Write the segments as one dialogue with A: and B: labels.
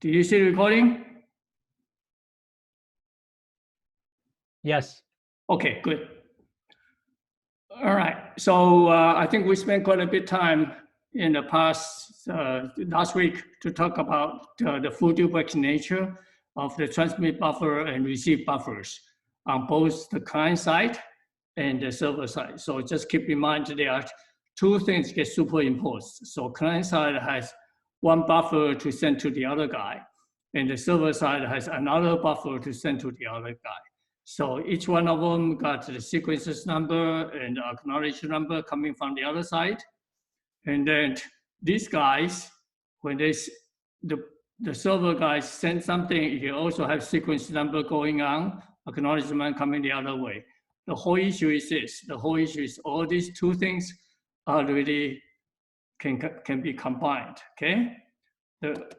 A: Do you see the recording?
B: Yes.
A: Okay, good. All right. So I think we spent quite a bit of time in the past, last week, to talk about the full duplex nature of the transmit buffer and receive buffers on both the client side and the server side. So just keep in mind there are two things get superimposed. So client side has one buffer to send to the other guy, and the server side has another buffer to send to the other guy. So each one of them got the sequences number and the acknowledge number coming from the other side. And then these guys, when the server guys send something, you also have sequence number going on, acknowledgement coming the other way. The whole issue is this. The whole issue is all these two things are really can be combined, okay? Let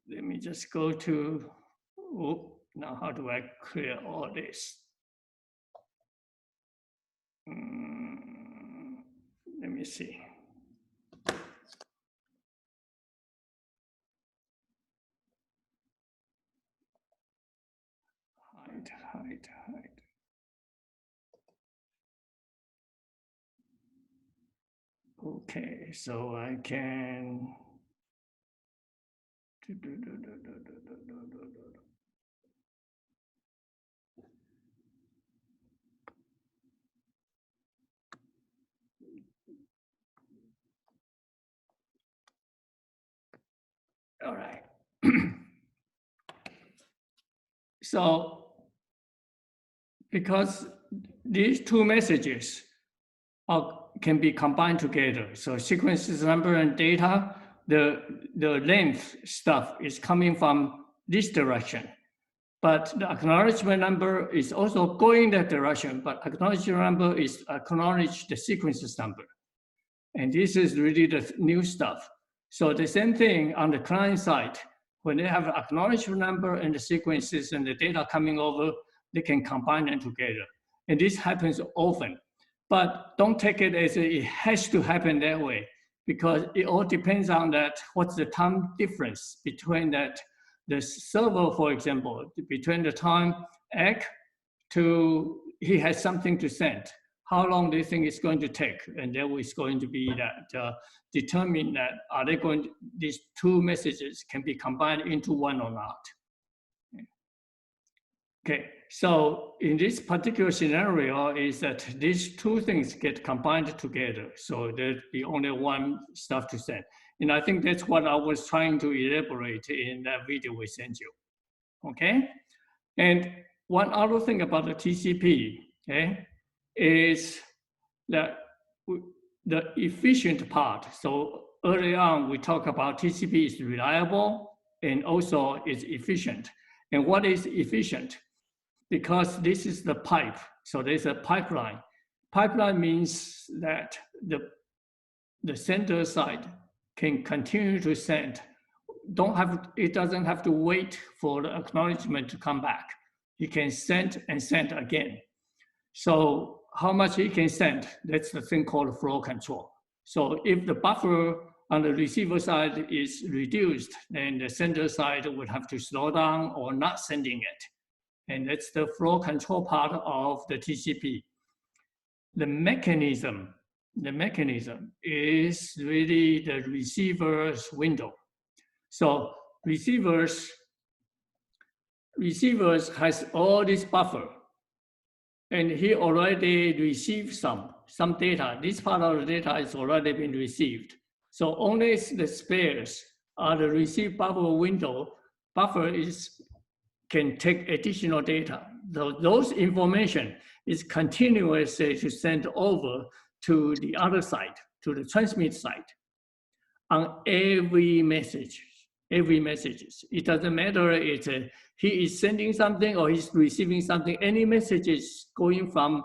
A: me just go to, now how do I clear all this? Let me see. Hide. Okay, so I can. All right. So, because these two messages can be combined together. So sequences number and data, the length stuff is coming from this direction. But the acknowledgement number is also going that direction, but acknowledgement number is acknowledge the sequences number. And this is really the new stuff. So the same thing on the client side, when they have acknowledgement number and the sequences and the data coming over, they can combine them together. And this happens often. But don't take it as it has to happen that way, because it all depends on that, what's the time difference between that, the server, for example, between the time X to he has something to send. How long do you think it's going to take? And there is going to be that determine that are they going to, these two messages can be combined into one or not. Okay, so in this particular scenario is that these two things get combined together. So there'd be only one stuff to send. And I think that's what I was trying to elaborate in that video we sent you, okay? And one other thing about the TCP, okay, is that the efficient part. So early on, we talked about TCP is reliable and also is efficient. And what is efficient? Because this is the pipe, so there's a pipeline. Pipeline means that the sender side can continue to send. It doesn't have to wait for the acknowledgement to come back. It can send and send again. So how much it can send, that's the thing called flow control. So if the buffer on the receiver side is reduced, then the sender side would have to slow down or not sending it. And that's the flow control part of the TCP. The mechanism is really the receiver's window. So receivers has all this buffer, and he already received some data. This part of the data has already been received. So only the spares are the receive buffer window. Buffer can take additional data. Those information is continuously to send over to the other side, to the transmit side, on every message. It doesn't matter if he is sending something or he's receiving something. Any messages going from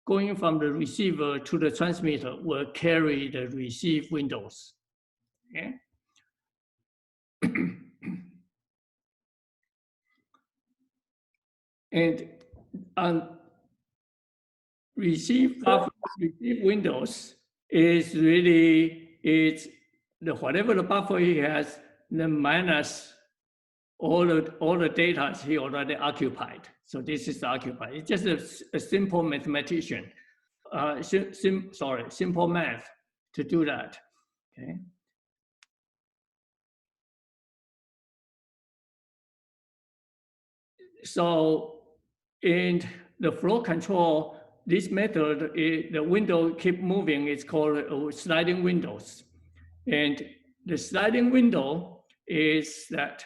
A: the receiver to the transmitter will carry the receive windows. Okay. And on receive windows is really, whatever the buffer he has, then minus all the data he already occupied. So this is occupied. It's just a simple mathematician, simple math to do that. Okay. So in the flow control, this method, the window keep moving. It's called sliding windows. And the sliding window is that,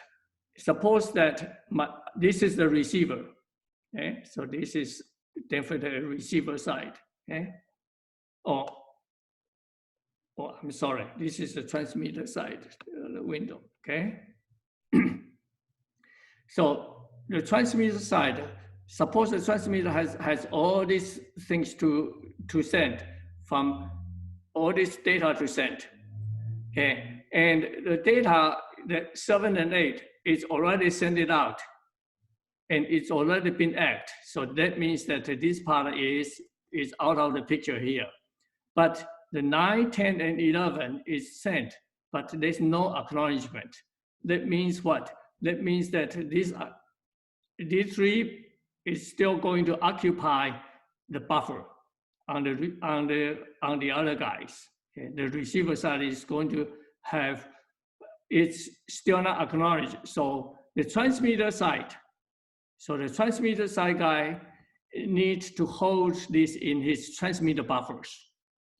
A: suppose that this is the receiver. Okay, so this is definitely the receiver side. Okay, oh, I'm sorry, this is the transmitter side, the window. Okay, so the transmitter side, suppose the transmitter has all these things to send, from all this data to send. Okay, and the data, the 7 and 8, is already sent it out, and it's already been acted. So that means that this part is out of the picture here. But the 9, 10, and 11 is sent, but there's no acknowledgement. That means what? That means that this D3 is still going to occupy the buffer on the other guys. Okay? The receiver side is going to have, it's still not acknowledged. So the transmitter side, guy needs to hold this in his transmitter buffers.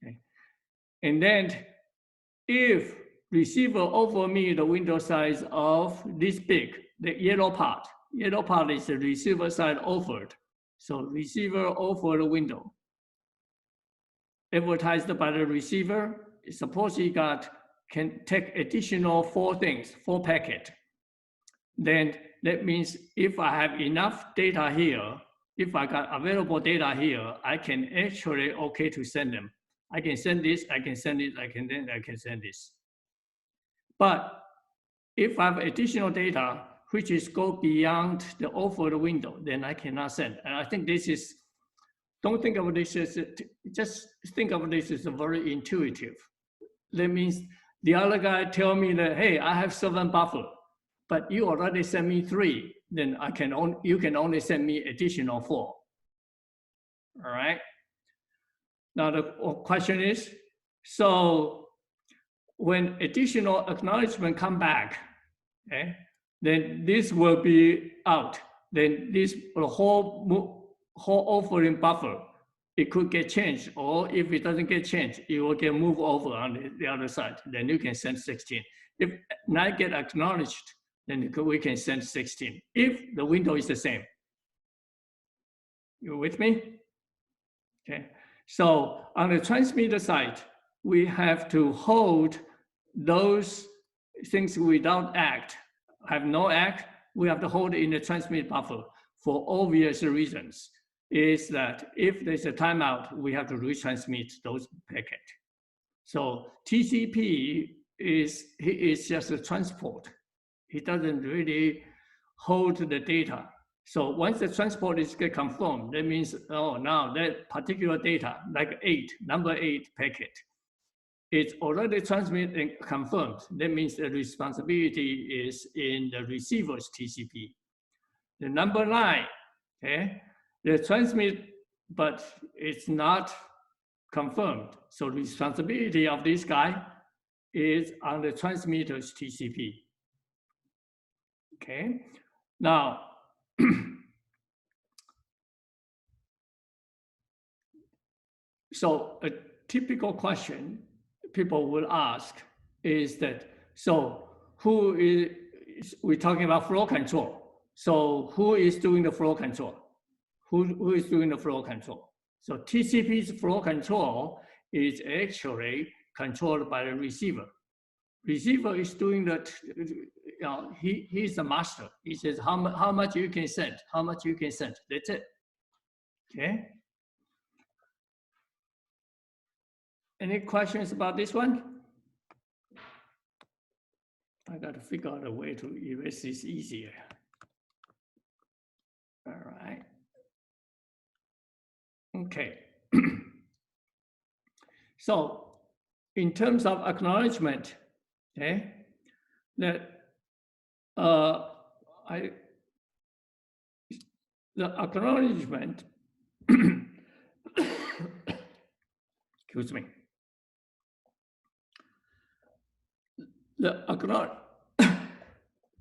A: Okay? And then if receiver offer me the window size of this big, the yellow part is the receiver side offered. So receiver offered the window advertised by the receiver. Suppose he can take additional 4 packets. Then that means if I have enough data here, if I got available data here, I can actually okay to send them. I can send this, I can send it, I can send this. But if I have additional data, which is go beyond the offered window, then I cannot send. And I think this is, don't think of this as, just think of this as very intuitive. That means the other guy tell me that, hey, I have 7 buffer, but you already sent me 3, then you can only send me additional 4. All right. Now the question is, so when additional acknowledgement come back, okay, then this will be out. Then this whole offering buffer, it could get changed, or if it doesn't get changed, it will get moved over on the other side. Then you can send 16. If 9 get acknowledged, then we can send 16. If the window is the same. You with me? Okay. So on the transmitter side, we have to hold those things without act, have no act, we have to hold it in the transmit buffer for obvious reasons. Is that if there's a timeout, we have to retransmit those packets. So TCP is just a transport. It doesn't really hold the data. So once the transport is get confirmed, that means, oh, now that particular data, like number 8 packet, it's already transmitted and confirmed. That means the responsibility is in the receiver's TCP. The number 9, okay, the transmit, but it's not confirmed. So responsibility of this guy is on the transmitter's TCP. Okay, now, so a typical question people will ask is that, so who is, we're talking about flow control. So who is doing the flow control? Who is doing the flow control? So TCP's flow control is actually controlled by the receiver. Receiver is doing that, you know, he's the master. He says how much you can send, how much you can send. That's it. Okay. Any questions about this one? I got to figure out a way to erase this easier. All right. Okay. So in terms of acknowledgement, okay, that The acknowledgement, excuse me. The acknowledgement,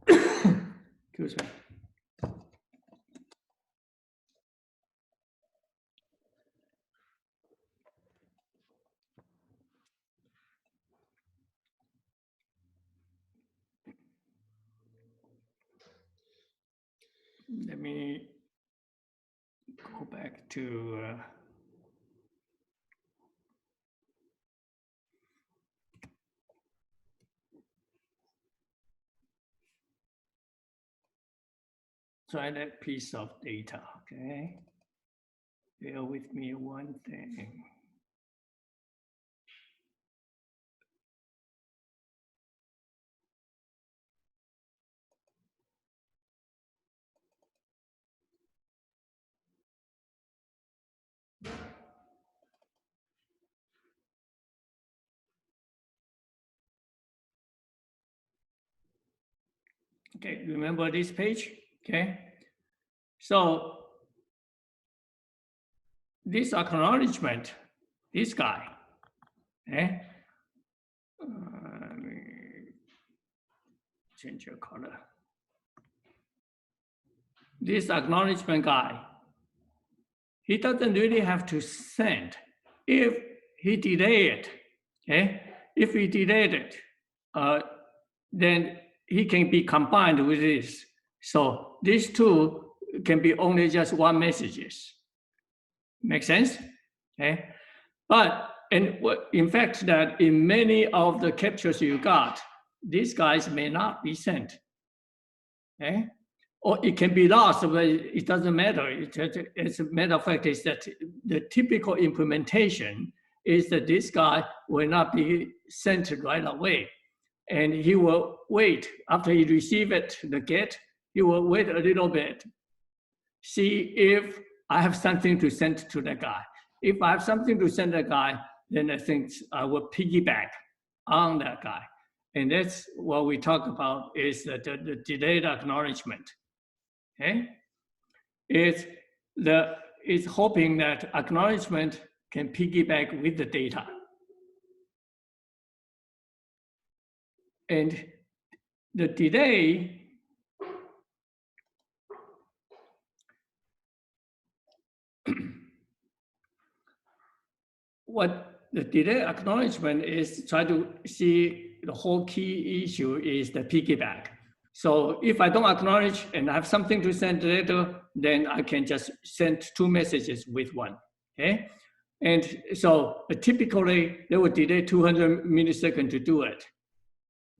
A: excuse me. Let me go back to try that piece of data, okay? Bear with me one thing. Okay, remember this page, okay? So this acknowledgement, this guy, okay? Let me change your color. This acknowledgement guy, he doesn't really have to send. If he delay it, okay? If he delayed it, then he can be combined with this. So these two can be only just one messages. Make sense? Okay. But in fact, that in many of the captures you got, these guys may not be sent. Okay. Or it can be lost, but it doesn't matter. As a matter of fact, is that the typical implementation is that this guy will not be sent right away. And he will wait after he receives it, the get, he will wait a little bit, see if I have something to send to the guy. If I have something to send the guy, then I think I will piggyback on that guy. And that's what we talk about is the delayed acknowledgement. Okay? It's hoping that acknowledgement can piggyback with the data. And the delay, what the delay acknowledgement is try to see the whole key issue is the piggyback. So if I don't acknowledge and I have something to send later, then I can just send two messages with one, okay? And so typically they will delay 200 milliseconds to do it,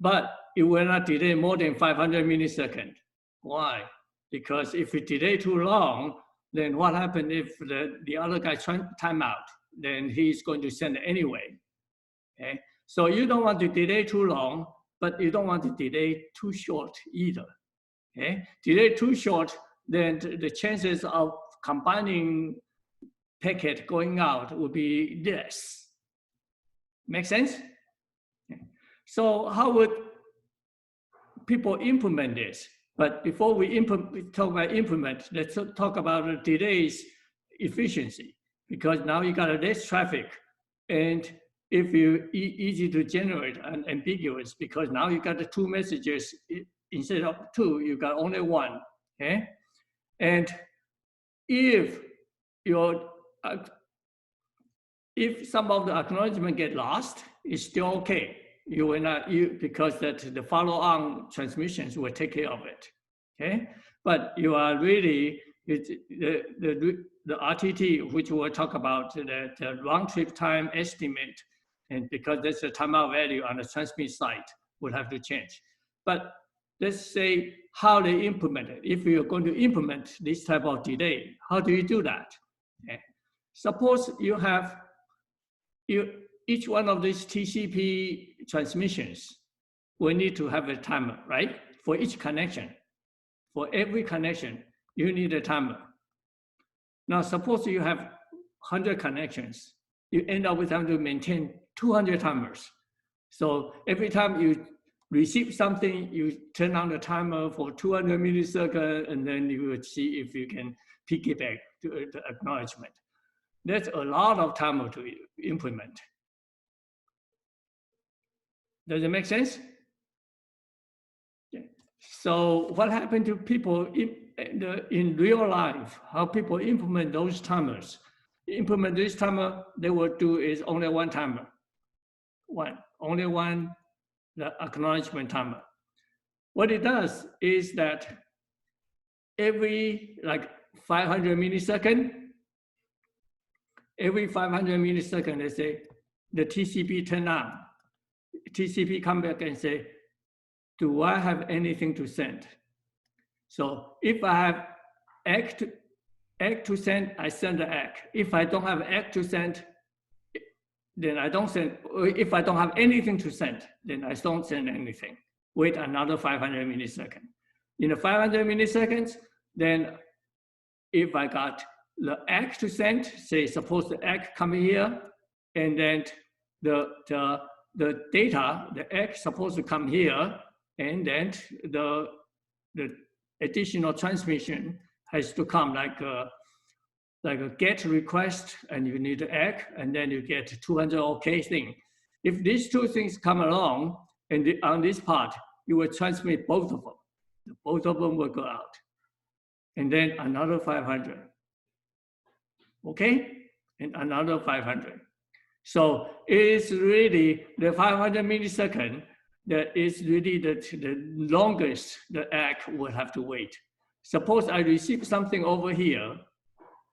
A: but it will not delay more than 500 milliseconds. Why? Because if it delay too long, then what happens if the other guy time out? Then he's going to send anyway, okay? So you don't want to delay too long, but you don't want to delay too short either, okay? Delay too short, then the chances of combining packet going out will be less. Make sense? Okay. So how would people implement this? But before we talk about implement, let's talk about the delays efficiency, because now you got less traffic, and if you easy to generate and ambiguous, because now you got the two messages instead of two, you got only one, okay? And if some of the acknowledgement get lost, it's still okay. You will not, because that the follow-on transmissions will take care of it, okay? But you are really, the RTT, which we'll talk about, the round trip time estimate, and because there's a timeout value on the transmit side, will have to change. But let's say how they implement it. If you're going to implement this type of delay, how do you do that? Okay. Suppose you have, each one of these TCP transmissions will need to have a timer, right? For each connection. For every connection, you need a timer. Now, suppose you have 100 connections, you end up with having to maintain 200 timers. So every time you receive something, you turn on the timer for 200 milliseconds, and then you will see if you can pick it back to the acknowledgement. That's a lot of timer to implement. Does it make sense? Yeah. So what happened to people in real life, how people implement those timers? Implement this timer, they will do is only one timer. Only one, the acknowledgement timer. What it does is that every like 500 milliseconds, they say the TCP turn on. TCP come back and say, do I have anything to send? So if I have ACK to send, I send the ACK. If I don't have ACK to send, then I don't send. If I don't have anything to send, then I don't send anything. Wait another 500 milliseconds. In the 500 milliseconds, then if I got the ACK to send, say suppose the ACK come here, and then the data, the ACK supposed to come here, and then the additional transmission has to come like a GET request, and you need the ACK, and then you get 200 OK thing. If these two things come along, and on this part, you will transmit both of them. Both of them will go out. And then another 500. Okay? And another 500. So it's really the 500 milliseconds that is really the longest the ACK will have to wait. Suppose I receive something over here,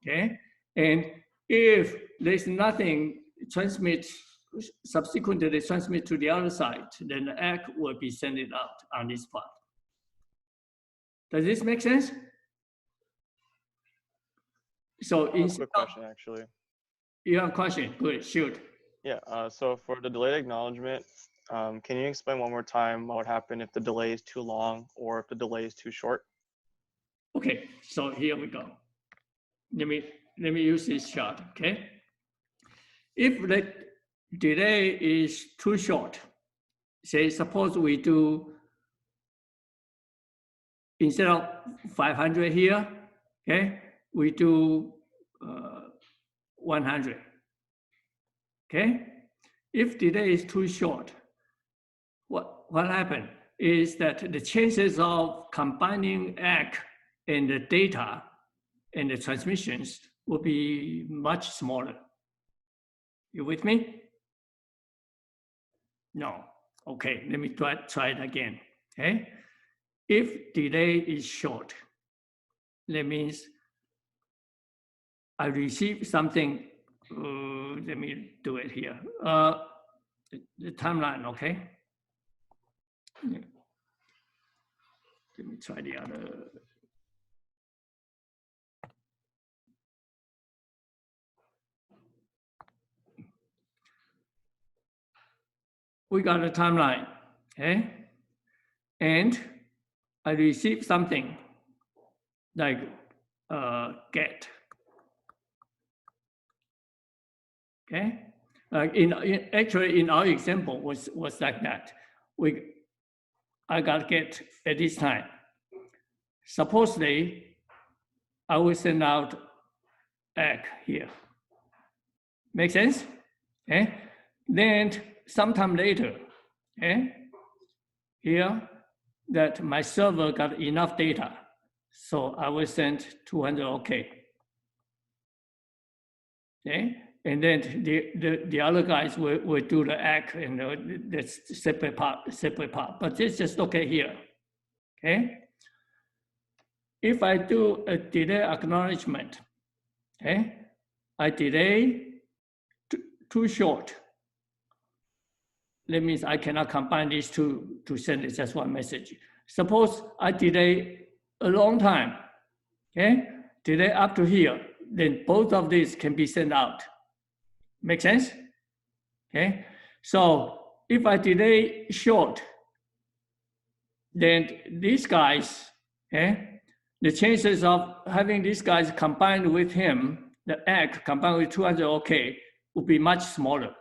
A: okay? And if there's nothing subsequently transmit to the other side, then the ACK will be sent it out on this part. Does this make sense? So
C: I have a quick question, actually.
A: You have a question? Good, shoot.
C: Yeah, so for the delayed acknowledgement, can you explain one more time what would happen if the delay is too long or if the delay is too short?
A: Okay, so here we go. Let me use this chart, okay? If the delay is too short, say suppose we do, instead of 500 here, okay, we do 100, okay? If delay is too short, what happened is that the chances of combining ACK and the data and the transmissions will be much smaller. You with me? No. Okay, let me try it again, okay? If delay is short, that means I receive something, let me do it here. The timeline, okay? Yeah. Let me try the other. We got a timeline, okay? And I received something like GET, okay? Actually, in our example was like that. I got GET at this time. Supposedly, I will send out ACK here. Make sense? Okay? Then sometime later, okay? Here, that my server got enough data, so I will send 200 OK. Okay? And then the other guys will do the ACK, and that's separate part. But it's just okay here. Okay? If I do a delay acknowledgement, okay, I delay too short. That means I cannot combine these two to send it just one message. Suppose I delay a long time, okay? Delay up to here, then both of these can be sent out. Make sense? Okay, so if I delay short, then these guys, okay, the chances of having these guys combined with him, the ACK combined with 200 OK, would be much smaller.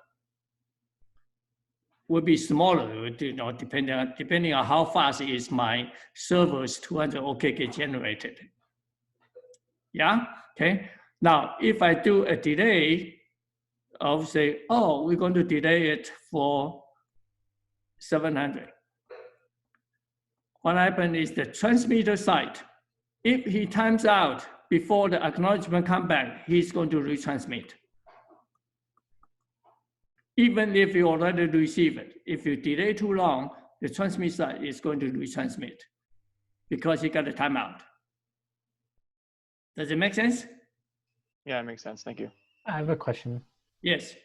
A: will be smaller, depending on how fast is my server's 200 OK get generated. Yeah, okay. Now, if I do a delay of say, oh, we're going to delay it for 700. What happened is the transmitter side, if he times out before the acknowledgement come back, he's going to retransmit. Even if you already receive it, if you delay too long, the transmit side is going to retransmit because you got a timeout. Does it make sense?
C: Yeah, it makes sense. Thank you.
B: I have a question.
A: Yes.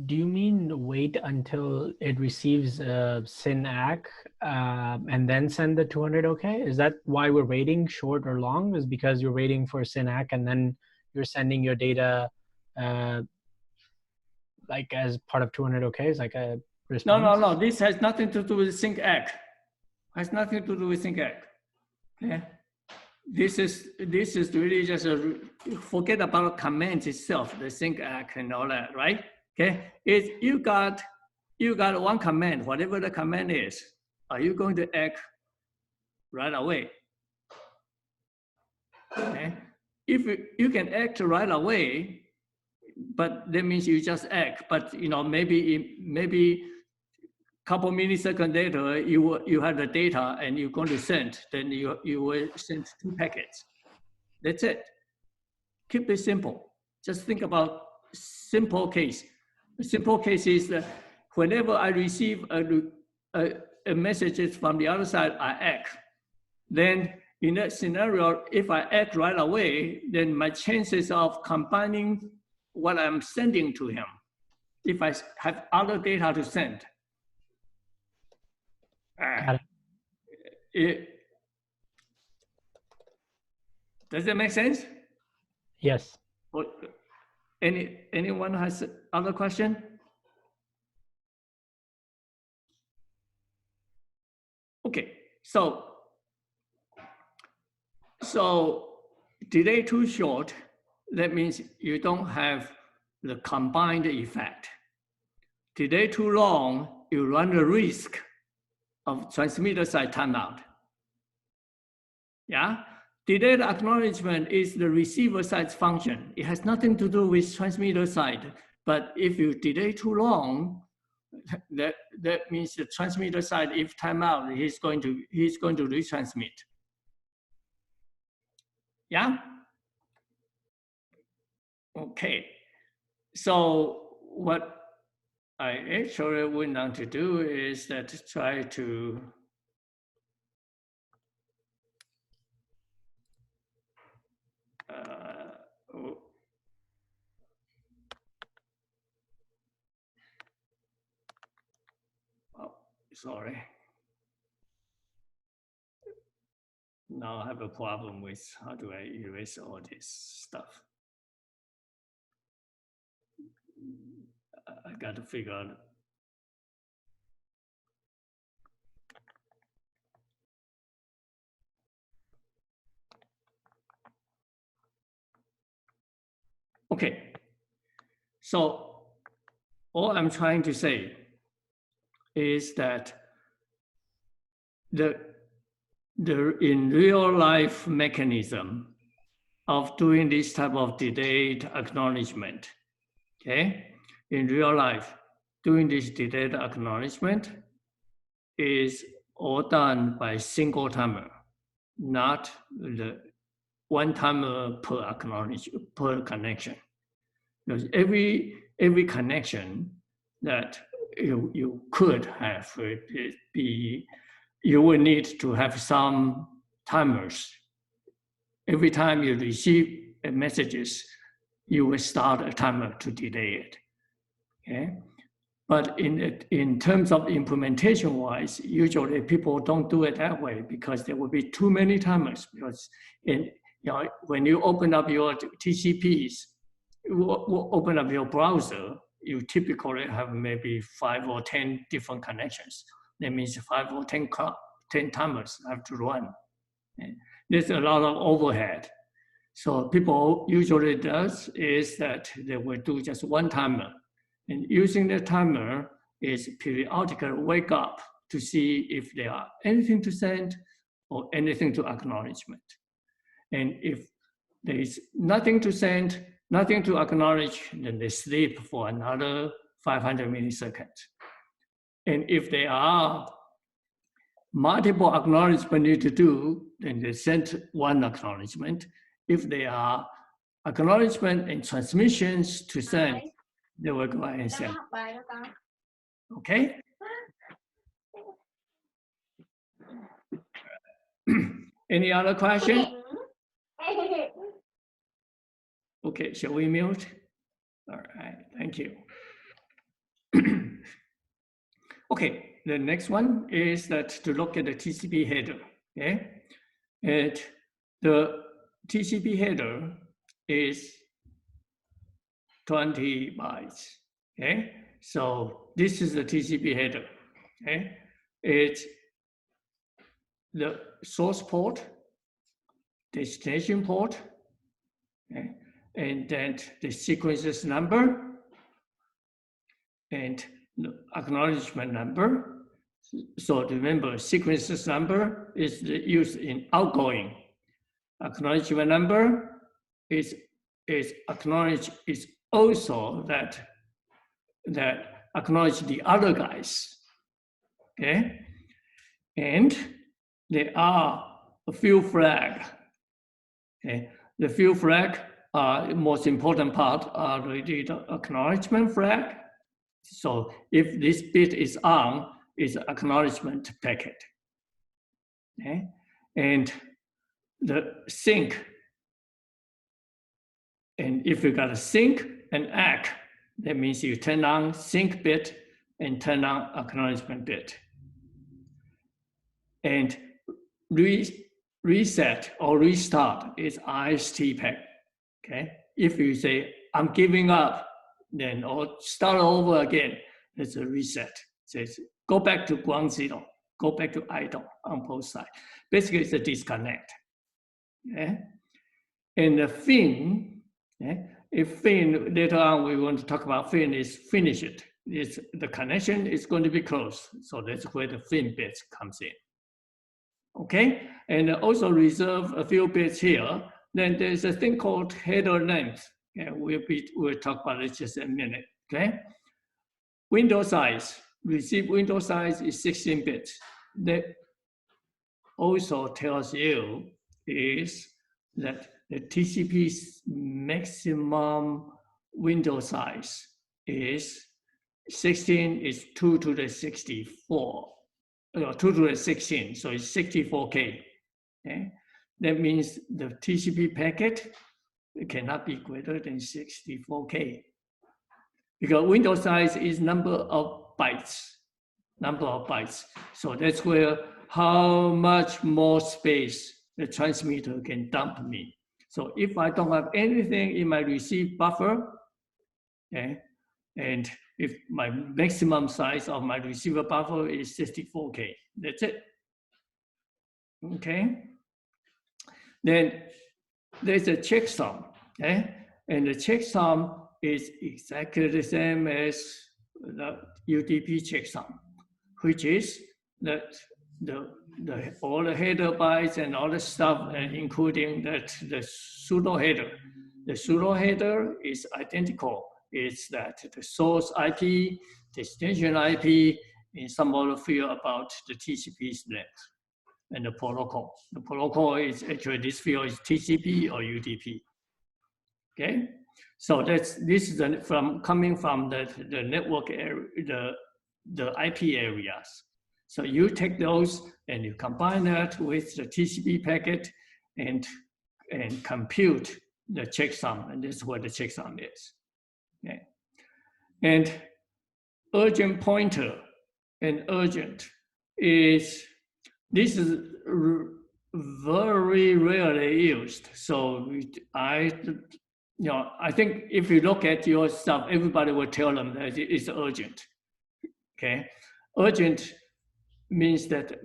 B: Do you mean wait until it receives a SYN-ACK and then send the 200 OK? Is that why we're waiting, short or long? Is because you're waiting for SYN-ACK and then you're sending your data like as part of 200 OKs, like a response?
A: No. This has nothing to do with SYN-ACK. Has nothing to do with SYN-ACK. Okay. This is really just forget about commands itself, the SYN-ACK and all that, right? Okay. You got one command, whatever the command is. Are you going to act right away? Okay. If you can act right away, but that means you just act. But maybe couple milliseconds later, you have the data and you're going to send. Then you will send 2 packets. That's it. Keep it simple. Just think about simple case. The simple case is that whenever I receive a message from the other side, I act. Then in that scenario, if I act right away, then my chances of combining what I'm sending to him, if I have other data to send, does that make sense?
B: Yes.
A: Anyone has other question? Okay, so delay too short, that means you don't have the combined effect. Delay too long, you run the risk of transmitter side timeout. Yeah? Delayed acknowledgement is the receiver side's function. It has nothing to do with transmitter side. But if you delay too long, that means the transmitter side, if timeout, he's going to retransmit. Yeah? Okay. So what I actually went on to do is that try to sorry. Now I have a problem with how do I erase all this stuff. I got to figure out. Okay, so all I'm trying to say is that the in real life mechanism of doing this type of delayed acknowledgement, okay? In real life, doing this delayed acknowledgement is all done by single timer, not the one timer per connection. Because every connection that you could have you will need to have some timers. Every time you receive messages, you will start a timer to delay it. Okay, but in terms of implementation wise, usually people don't do it that way because there will be too many timers. Because when you open up your TCPs, you open up your browser, you typically have maybe 5 or 10 different connections. That means 5 or 10 timers have to run. There's a lot of overhead. So people usually does is that they will do just one timer. And using the timer, is periodically wake up to see if there are anything to send or anything to acknowledgement. And if there is nothing to send, nothing to acknowledge, then they sleep for another 500 milliseconds. And if there are multiple acknowledgements need to do, then they send one acknowledgement. If there are acknowledgement and transmissions to send, they will go ahead and send. Okay? Any other question? Okay, shall we mute? All right, thank you. Okay, the next one is that to look at the TCP header. Okay, and the TCP header is 20 bytes. Okay, so this is the TCP header. Okay, it's the source port, destination port, okay, and then the sequences number and the acknowledgement number. So remember, sequences number is used in outgoing. Acknowledgement number is acknowledge is also that acknowledge the other guys. Okay, and there are a few flags. Okay, the few flags are the most important part are the acknowledgement flag. So if this bit is on, it's acknowledgement packet. Okay, and the sync. And if you got a sync and ACK, that means you turn on sync bit and turn on acknowledgement bit. And reset or restart is IST pack. Okay, if you say I'm giving up, then or start over again, it's a reset. It says go back to ground zero, go back to idle on both sides. Basically, it's a disconnect. Okay, and the fin. Okay, if fin later on we want to talk about fin is finish it. It's the connection is going to be closed, so that's where the fin bit comes in. Okay, and also reserve a few bits here. Then there's a thing called header length. Okay, we'll talk about it just a minute. Okay, window size. Receive window size is 16 bits. That also tells you is that the TCP's maximum window size is 16 is 2 to the 64. 2 to the 16, so it's 64K. Okay? That means the TCP packet cannot be greater than 64K. Because window size is number of bytes. So that's where how much more space the transmitter can dump me. So if I don't have anything in my receive buffer, okay, and if my maximum size of my receiver buffer is 64K, that's it. Okay. Then there's a checksum, okay? And the checksum is exactly the same as the UDP checksum, which is that all the header bytes and all the stuff, including the pseudo header. The pseudo header is identical. It's that the source IP, destination IP, in some other field about the TCP's length and the protocol. The protocol is actually this field is TCP or UDP. Okay, so this is coming from the network area, the IP areas. So you take those and you combine that with the TCP packet and compute the checksum, and this is what the checksum is. Okay, and urgent pointer and urgent is this is very rarely used. So I think if you look at your stuff, everybody will tell them that it's urgent. Okay, urgent means that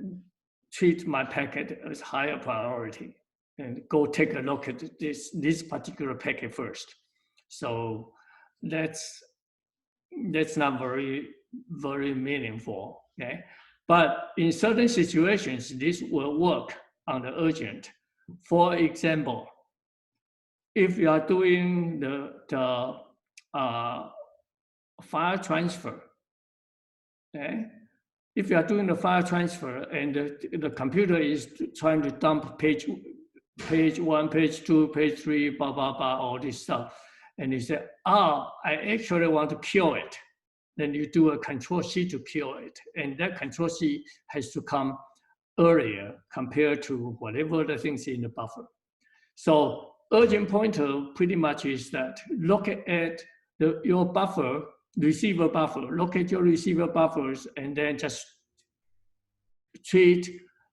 A: treat my packet as higher priority and go take a look at this particular packet first. So that's not very very meaningful, okay? But in certain situations, this will work on the urgent. For example, if you are doing the file transfer, okay? If you are doing the file transfer and the computer is trying to dump page 1, page 2, page 3, blah, blah, blah, all this stuff, and you say, I actually want to kill it. Then you do a Control-C to kill it. And that Control-C has to come earlier compared to whatever the things in the buffer. So urgent pointer pretty much is that look at your buffer, receiver buffer, look at your receiver buffers, and then just treat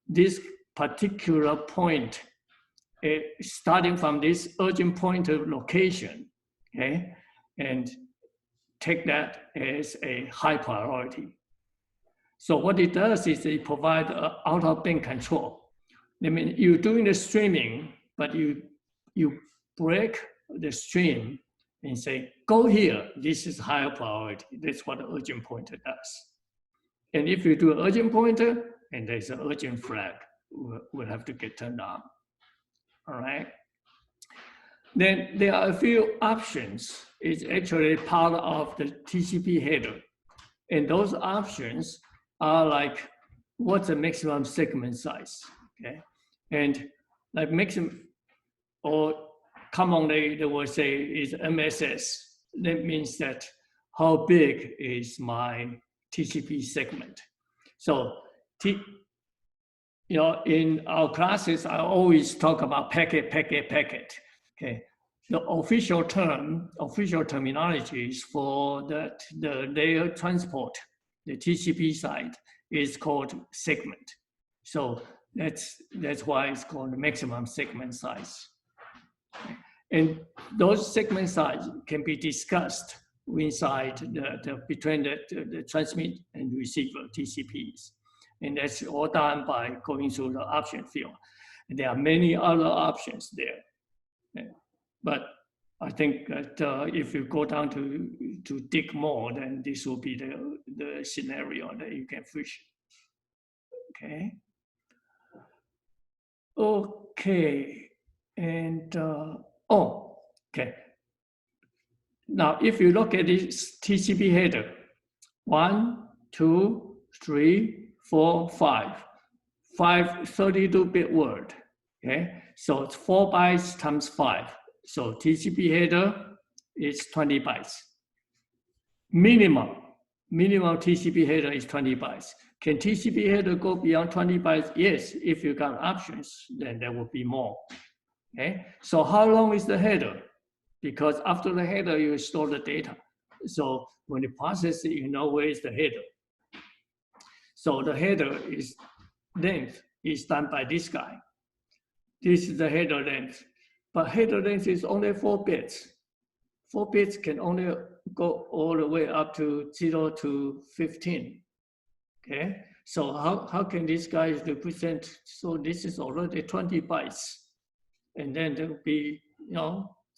A: this particular point starting from this urgent pointer location, okay? And take that as a high priority. So what it does is it provides out of band control. I mean, you're doing the streaming, but you break the stream and say, go here, this is higher priority. That's what the urgent pointer does. And if you do an urgent pointer, and there's an urgent flag, will have to get turned on, all right? Then there are a few options. It's actually part of the TCP header. And those options are like, what's the maximum segment size, okay? And like maximum, or commonly they will say is MSS. That means that how big is my TCP segment? So, in our classes, I always talk about packet. Okay, the official terminology is for the layer transport, the TCP side is called segment. So that's why it's called the maximum segment size. And those segment size can be discussed inside between the transmit and receiver TCPs. And that's all done by going through the option field. And there are many other options there. But I think that if you go down to dig more, then this will be the scenario that you can fish. Okay. Okay. And, okay. Now, if you look at this TCP header, 1, 2, 3, 4, 5 32-bit word, okay? So it's 4 bytes times 5. So TCP header is 20 bytes. Minimum TCP header is 20 bytes. Can TCP header go beyond 20 bytes? Yes, if you got options, then there will be more, okay? So how long is the header? Because after the header, you store the data. So when you process it, you know where is the header. So the header is length is done by this guy. This is the header length. But header length is only 4 bits. 4 bits can only go all the way up to 0 to 15. Okay? So how can this guy represent? So this is already 20 bytes. And then there will be,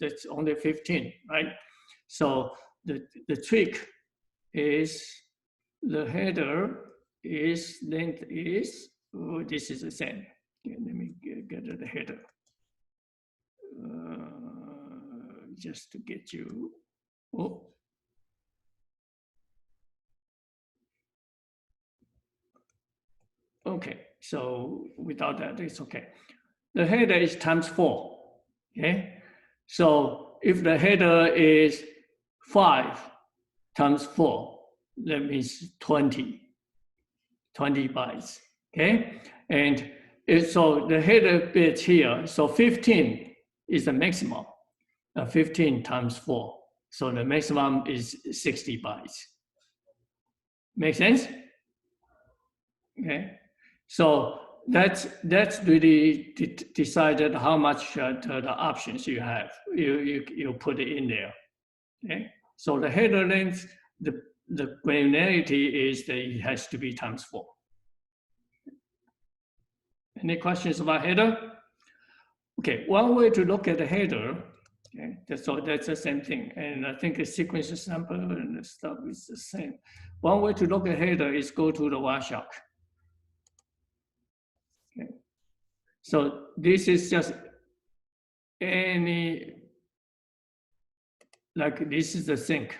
A: that's only 15, right? So the trick is the header is length is, this is the same. Okay, let me get the header. Just to get you. Oh. Okay, so without that, it's okay. The header is times 4, okay? So if the header is 5 times 4, that means 20 bytes, okay? And so the header bit here, so 15 is the maximum, 15 times 4. So the maximum is 60 bytes. Make sense? Okay. So that's really decided how much the options you have. You put it in there. Okay. So the header length, the granularity is that it has to be times 4. Any questions about header? Okay, one way to look at the header, okay, that's the same thing. And I think the sequence sample and the stuff is the same. One way to look at header is go to the Wireshark. Okay. So this is just any, like this is the sync.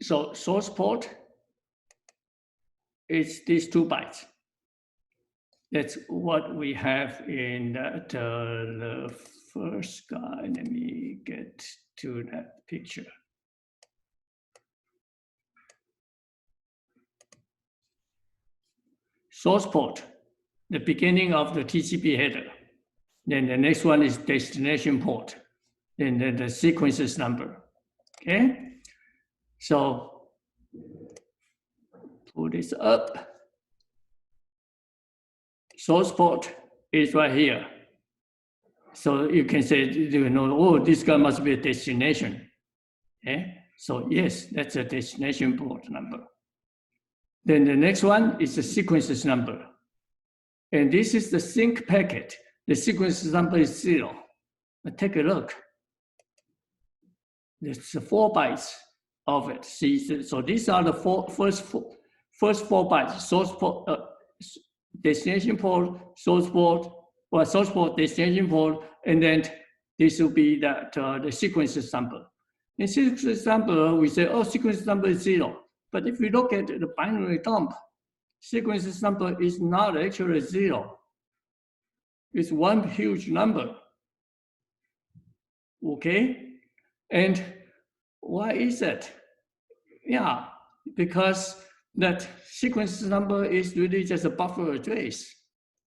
A: So source port is these 2 bytes. That's what we have in that, the first guy. Let me get to that picture. Source port, the beginning of the TCP header. Then the next one is destination port. Then the sequences number. Okay? So pull this up. Source port is right here. So you can say, you know, oh, this guy must be a destination. Okay? So yes, that's a destination port number. Then the next one is the sequences number. And this is the sync packet. The sequence number is 0. But take a look. There's 4 bytes of it. See, so these are the first 4 bytes. Source port, destination port, source port, or source port, destination port, and then this will be that the sequences number. In sequence number, we say, oh, sequence number is 0. But if we look at the binary dump, sequences number is not actually 0. It's one huge number. Okay? And why is that? Yeah, because that sequence number is really just a buffer address.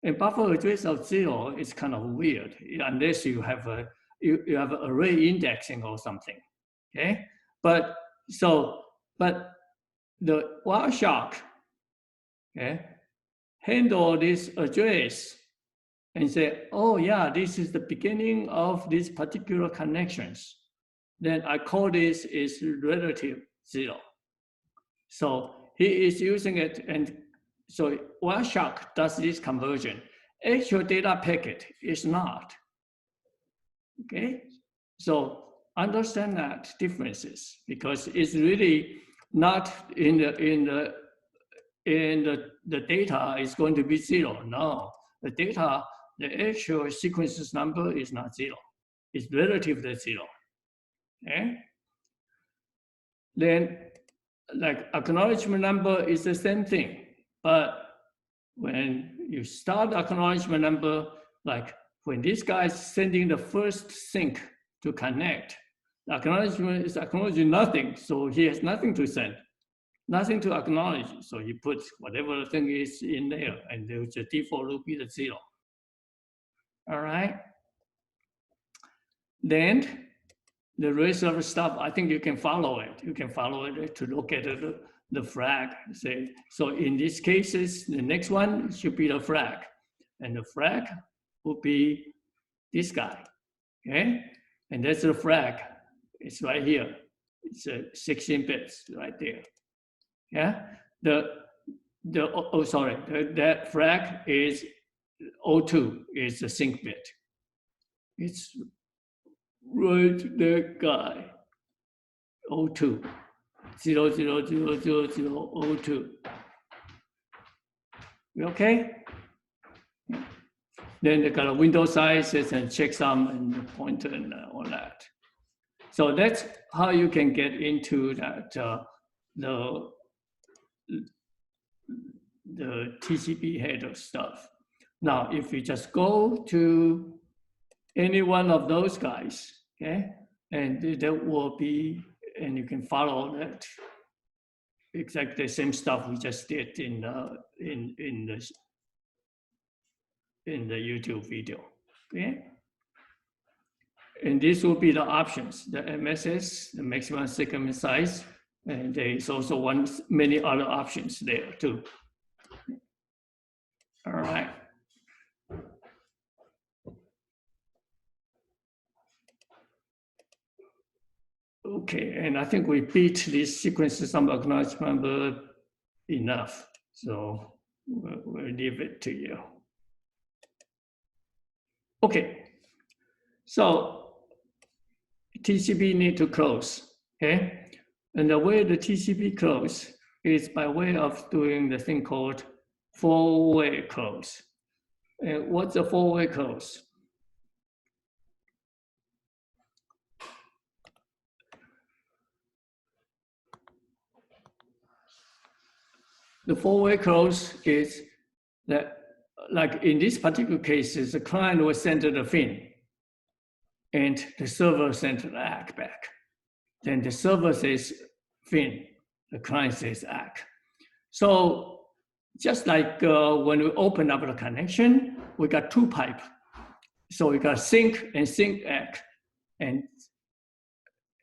A: And buffer address of 0 is kind of weird, unless you have a you have array indexing or something. Okay? But the Wireshark, okay, handle this address and say, oh yeah, this is the beginning of these particular connections. Then I call this is relative 0. So he is using it, and so Wireshark does this conversion. Actual data packet is not. Okay, so understand that differences, because it's really not in the data is going to be 0. No, the data, the actual sequences number is not 0. It's relative to 0. Okay. Then, like acknowledgement number is the same thing, but when you start acknowledgement number, like when this guy is sending the first sync to connect, the acknowledgement is acknowledging nothing, so he has nothing to send, nothing to acknowledge. So you put whatever thing is in there, and the default will be the 0. All right. Then the rest of the stuff, I think you can follow it. You can follow it to look at the flag. Say, so in these cases, the next one should be the flag. And the flag will be this guy, okay? And that's the flag. It's right here. It's 16 bits right there, yeah? That flag is 02, is the sync bit. It's right there, guy, 02, 0000002. Okay? Then they got a window sizes and checksum and the pointer and all that. So that's how you can get into that the TCP header stuff. Now, if you just go to any one of those guys, okay, and there will be, and you can follow that exactly the same stuff we just did in the YouTube video, okay? And this will be the options, the MSS, the maximum segment size, And there is also many other options there too. All right. Okay, and I think we beat this sequence sum acknowledgement verb enough. So we'll leave it to you. Okay, so TCP need to close, okay? And the way the TCP close is by way of doing the thing called four-way close. And what's a four-way close? The four-way close is that, like in this particular case, the client will send the fin, and the server sent the ACK back. Then the server says fin, the client says ACK. So just like when we open up the connection, we got two pipes. So we got sync and sync ACK, and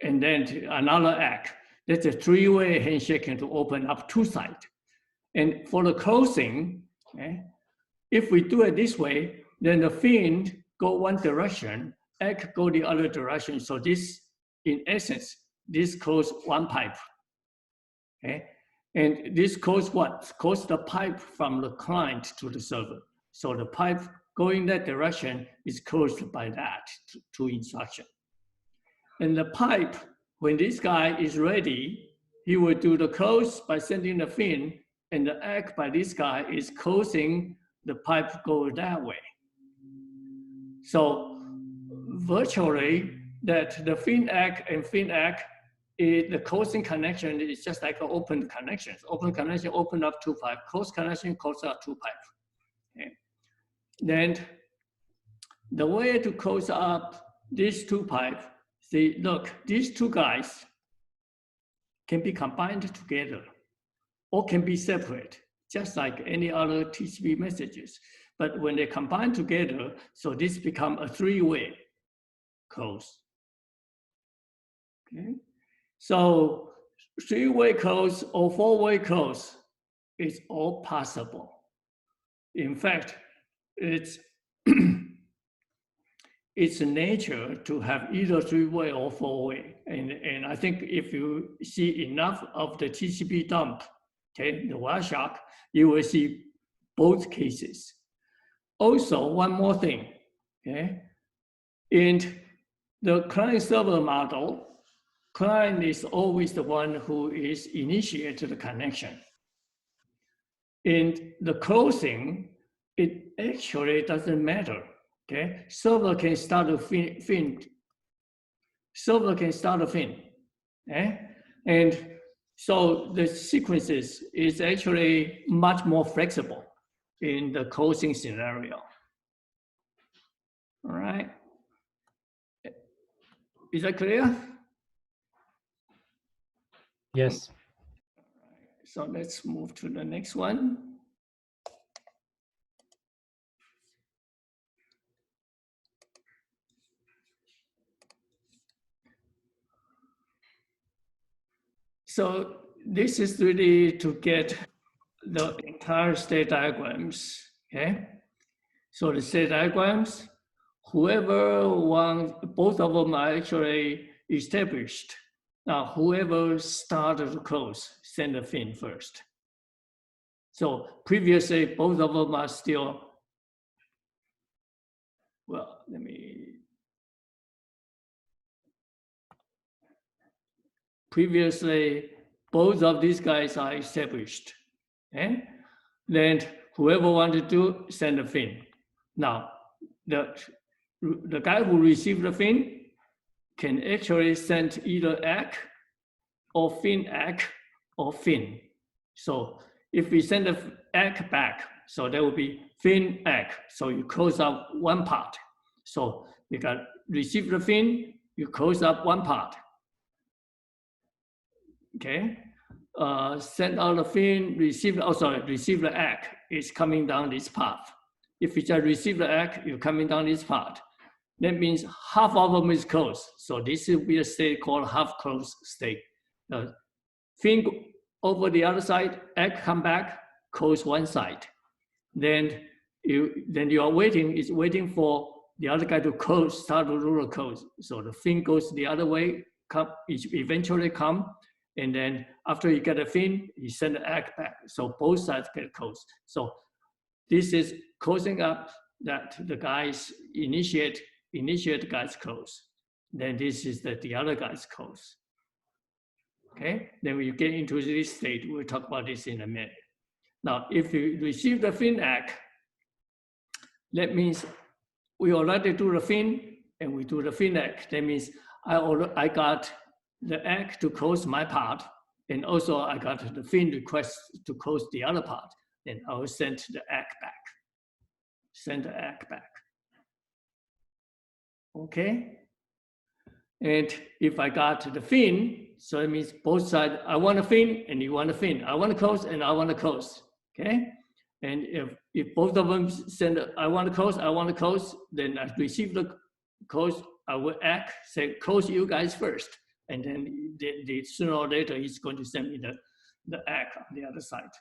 A: then another ACK. That's a three-way handshaking to open up two sides. And for the closing, okay, if we do it this way, then the fin go one direction, ACK go the other direction. So this, in essence, this close one pipe. Okay, and this close what? Close the pipe from the client to the server. So the pipe going that direction is closed by that two instruction. And the pipe, when this guy is ready, he will do the close by sending the fin, and the ACK by this guy is closing the pipe go that way. So virtually that the fin ACK and fin ACK, the closing connection is just like an open connection. Open connection open up two pipe, closed connection close up two pipe. Okay. Then the way to close up these two pipe, see, look, these two guys can be combined together or can be separate, just like any other TCP messages. But when they combine together, so this become a three-way close. Okay, so three-way close or four-way close is all possible. In fact, it's it's nature to have either three-way or four-way. And I think if you see enough of the TCP dump, okay, the Wireshark, you will see both cases. Also, one more thing, okay? In the client-server model, client is always the one who is initiated the connection. In the closing, it actually doesn't matter, okay? Server can start a fin. Server can start a fin, okay? And so the sequences is actually much more flexible in the closing scenario. All right. Is that clear?
B: Yes.
A: So let's move to the next one. So this is really to get the entire state diagrams, okay? So the state diagrams, whoever wants, both of them are actually established. Now, whoever started to close, send the fin first. So previously, both of them are still, well, let me, previously, both of these guys are established. Okay? Then whoever wanted to send the fin. Now, the guy who received the fin can actually send either ACK or fin ACK or fin. So if we send the ACK back, so there will be fin ACK. So you close up one part. So you got receive the fin, you close up one part. Okay, send out the fin, receive the ACK is coming down this path. If you just receive the ACK, you're coming down this path. That means half of them is closed. So this will be a state called half closed state. fin over the other side, ACK come back, close one side. Then you are waiting for the other guy to close, start to roller close. So the fin goes the other way, eventually come, and then after you get a fin, you send the ACK back. So both sides get closed. So this is closing up that the guys initiate guys close. Then this is the other guys close. Okay, then when you get into this state, we'll talk about this in a minute. Now, if you receive the fin ACK, that means we already do the fin and we do the fin ACK. That means I got the ACK to close my part, and also I got the fin request to close the other part. Then I will send the ACK back. Send the ACK back. Okay. And if I got the fin, so it means both sides, I want a fin and you want a fin. I want to close and I want to close. Okay. And if both of them send, I want to close, then I receive the close, I will ACK, say, close you guys first. And then sooner or later, he's going to send me the ACK on the other side.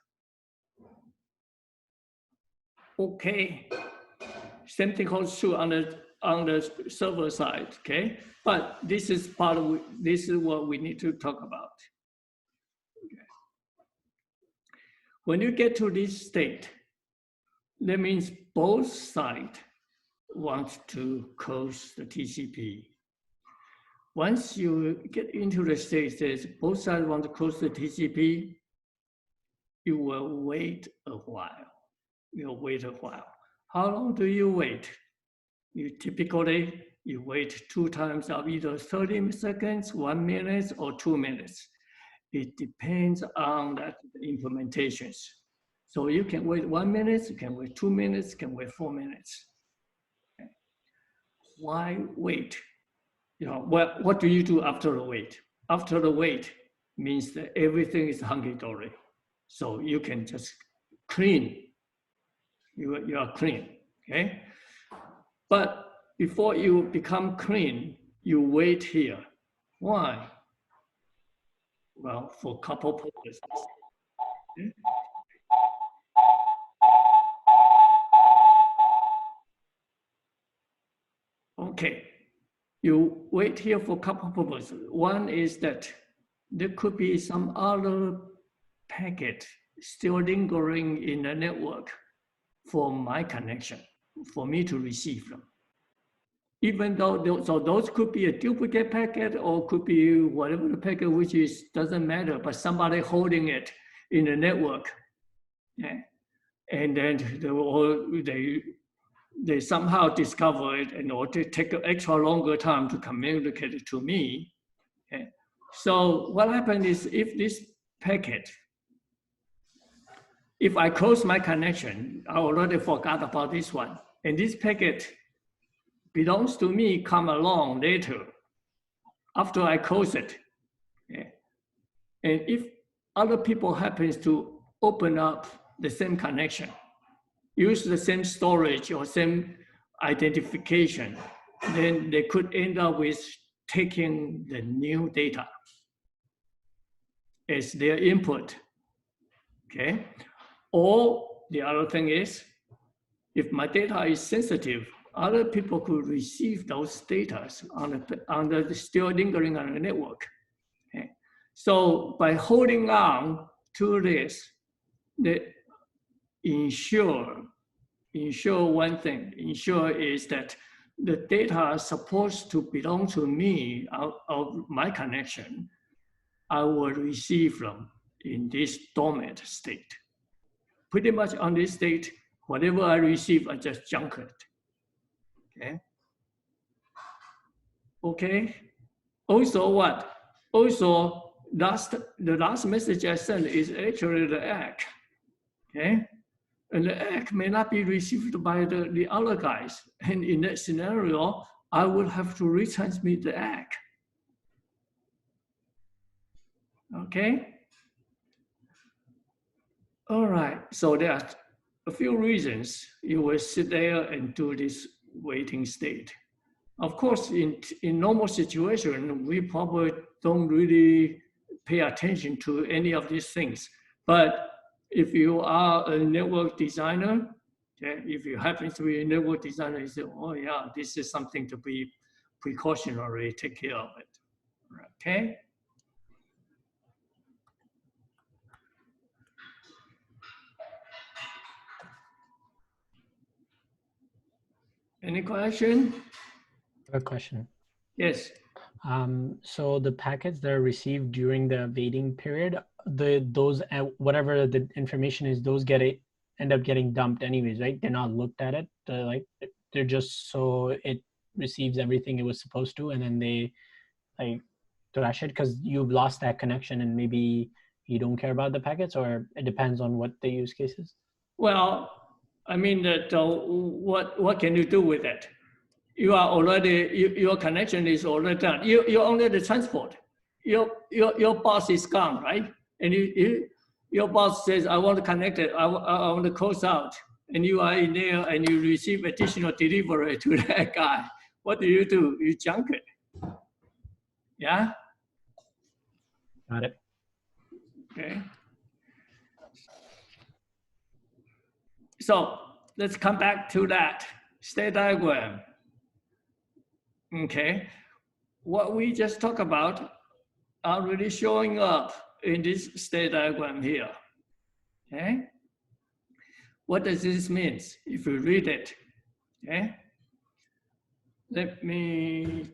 A: Okay. Same thing holds true on the server side, okay? But this is what we need to talk about. Okay. When you get to this state, that means both sides want to close the TCP. Once you get into the state that both sides want to close the TCP, you will wait a while. You'll wait a while. How long do you wait? You typically wait 2 times of either 30 seconds, 1 minute, or 2 minutes. It depends on the implementations. So you can wait 1 minute, you can wait 2 minutes, you can wait 4 minutes. Okay. Why wait? What do you do after the wait? After the wait means that everything is hunky-dory. So you can just clean. You are clean, okay? But before you become clean, you wait here. Why? Well, for a couple purposes. Okay? Okay, you wait here for a couple purposes. One is that there could be some other packet still lingering in the network for my connection, for me to receive them. Even though, so those could be a duplicate packet or could be whatever the packet, which is, doesn't matter, but somebody holding it in the network. Yeah. And then they somehow discover it and or they take an extra longer time to communicate it to me. Okay. So what happens is if this packet, if I close my connection, I already forgot about this one. And this packet belongs to me, come along later, after I close it. Okay. And if other people happens to open up the same connection, use the same storage or same identification, then they could end up with taking the new data as their input, okay? Or the other thing is, if my data is sensitive, other people could receive those data on the still lingering on the network. Okay? So by holding on to this, they ensure one thing. Ensure is that the data is supposed to belong to me of my connection. I will receive them in this dormant state. Pretty much on this state, whatever I receive, I just junk it. Okay. Okay. Also what? Also, the last message I sent is actually the ACK. Okay. And the ACK may not be received by the other guys. And in that scenario, I will have to retransmit the ACK. Okay. All right. So there are a few reasons you will sit there and do this waiting state. Of course, in normal situation, we probably don't really pay attention to any of these things. But if you are a network designer, okay, if you happen to be a network designer, you say, oh yeah, this is something to be precautionary, take care of it, okay? Any question?
B: I have a question.
A: Yes.
B: So the packets that are received during the waiting period, those whatever the information is, those end up getting dumped anyways, right? They're not looked at it. They're just so it receives everything it was supposed to, and then they like trash it because you've lost that connection, and maybe you don't care about the packets, or it depends on what the use case is.
A: Well, I mean that what can you do with it? You are already, your connection is already done. You're only the transport. Your boss is gone, right? And your boss says, I want to connect it, I want to close out. And you are in there and you receive additional delivery to that guy. What do? You junk it. Yeah?
B: Got it.
A: Okay. So let's come back to that state diagram. Okay, what we just talked about are really showing up in this state diagram here. Okay, what does this mean if you read it? Okay, let me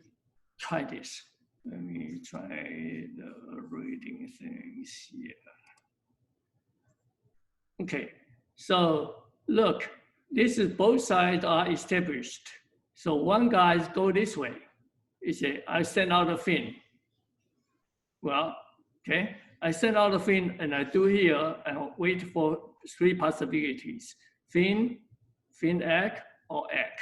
A: try this. Let me try the reading things here. Okay, so look, this is both sides are established. So one guy go this way. He say, I send out a fin. Well, okay, I send out a fin and I do here and wait for three possibilities: fin, fin egg, or egg.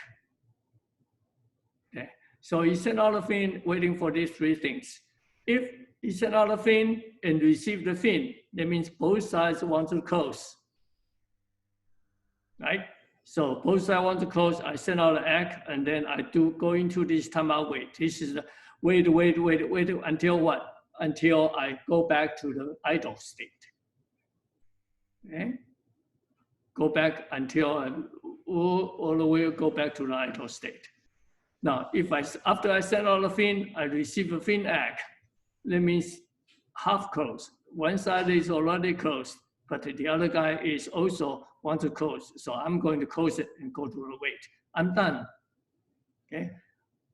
A: Okay, so he sent out a fin waiting for these three things. If he sent out a fin and receive the fin, that means both sides want to close, right? So both sides want to close, I send out an egg, and then I do go into this timeout wait. This is the wait until what? Until I go back to the idle state. Okay? Go back until I all the way go back to the idle state. Now, if after I send out the fin, I receive a fin egg. That means half closed. One side is already closed, but the other guy is also want to close. So I'm going to close it and go to the wait. I'm done. Okay,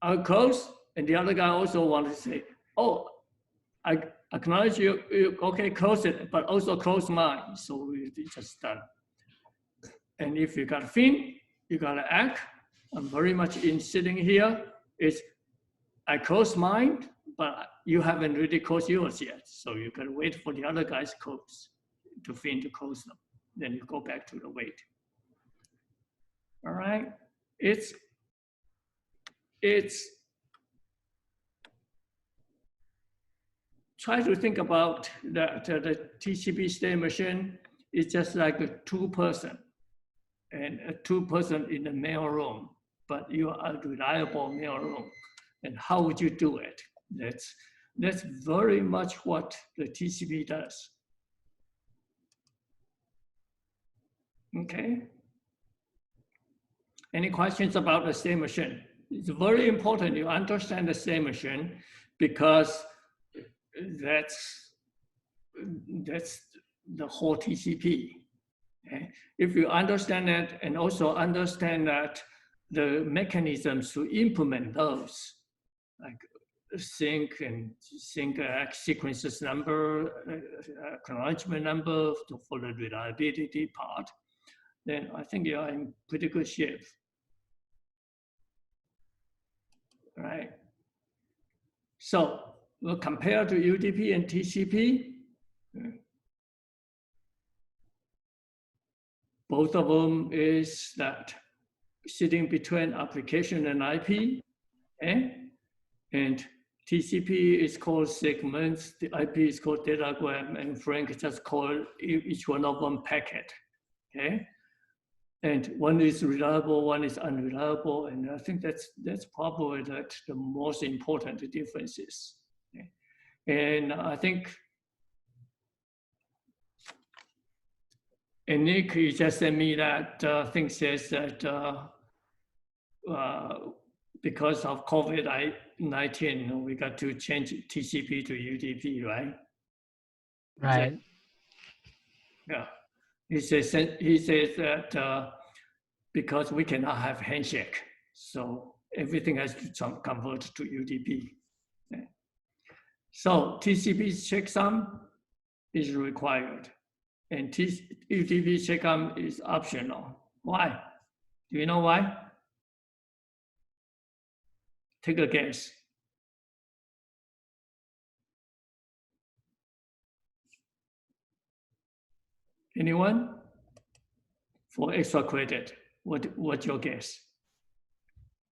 A: I'll close, and the other guy also wants to say, oh, I acknowledge you, okay, close it, but also close mine. So we're just done. And if you got a fin, you got an egg. I'm very much in sitting here. It's I close mine, but you haven't really closed yours yet. So you can wait for the other guy's close to fin to close them. Then you go back to the wait. All right, it's try to think about that the TCP state machine is just like a two-person and a two-person in the mail room, but you are a reliable mail room. And how would you do it? That's very much what the TCP does. Okay. Any questions about the state machine? It's very important you understand the state machine because that's the whole TCP. Okay? If you understand that and also understand that the mechanisms to implement those, like sync sequences number, acknowledgement number for the reliability part, then I think you are in pretty good shape. Right. So we'll compare to UDP and TCP. Both of them is that sitting between application and IP. Okay? And TCP is called segments, the IP is called datagram, and Frank just called each one of them packet. Okay? And one is reliable, one is unreliable, and I think that's probably the most important differences. Okay? And I think And Nick, he just sent me that thing says that because of COVID-19, we got to change TCP to UDP, right?
B: Right.
A: Yeah. He says that because we cannot have handshake, so everything has to convert to UDP. Yeah. So TCP checksum is required, and UDP checksum is optional. Why? Do you know why? Take a guess. Anyone? For extra credit, what's your guess?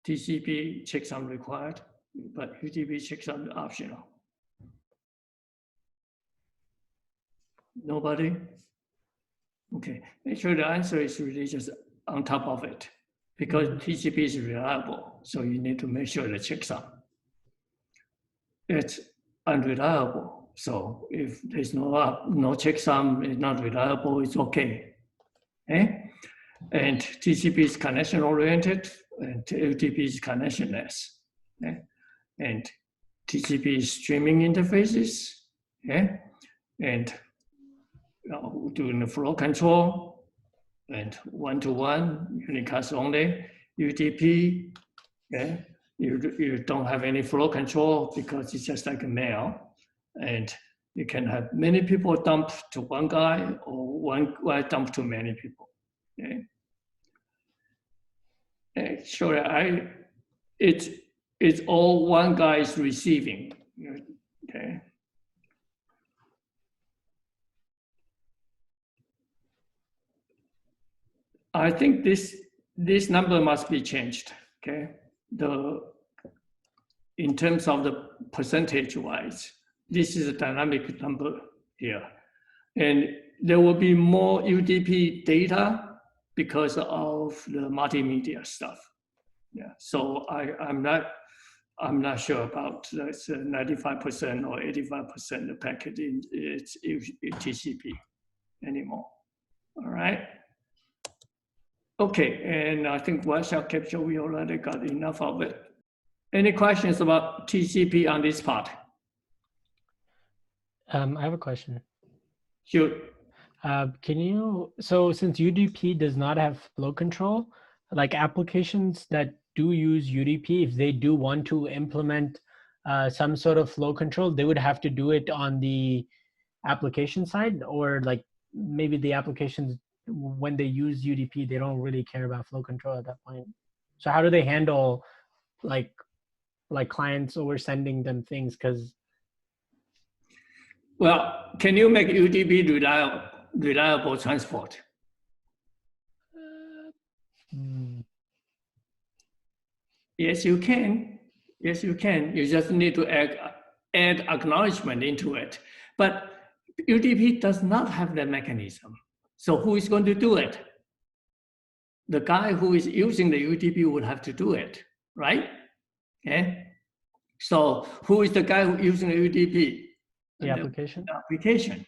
A: TCP checksum required, but UDP checksum optional. Nobody? Okay, actually the answer is really just on top of it, because TCP is reliable, so you need to make sure the checksum. It's unreliable, so if there's no checksum, it's not reliable, it's okay. Okay? And TCP is connection oriented, and UDP is connectionless. Okay? And TCP is streaming interfaces, okay? And doing the flow control, and one-to-one, unicast only, UDP, okay? You don't have any flow control because it's just like a mail. And you can have many people dump to one guy, or one guy dump to many people. Okay? Actually, it's all one guy is receiving. Okay. I think this number must be changed. Okay. In terms of the percentage wise, this is a dynamic number here, and there will be more UDP data because of the multimedia stuff. Yeah, so I'm not sure about that's 95% or 85% the packet it's TCP anymore. All right. Okay, and I think one-shot capture, we already got enough of it. Any questions about TCP on this part?
B: I have a question.
A: Sure.
B: Can you, so since UDP does not have flow control, like applications that do use UDP, if they do want to implement some sort of flow control, they would have to do it on the application side, or like maybe the applications, when they use UDP, they don't really care about flow control at that point. So how do they handle like clients over sending them things? Because
A: well, can you make UDP reliable transport? Yes, you can. Yes, you can. You just need to add acknowledgement into it. But UDP does not have that mechanism. So who is going to do it? The guy who is using the UDP would have to do it, right? Okay. So who is the guy who using the UDP?
B: the application?
A: The application,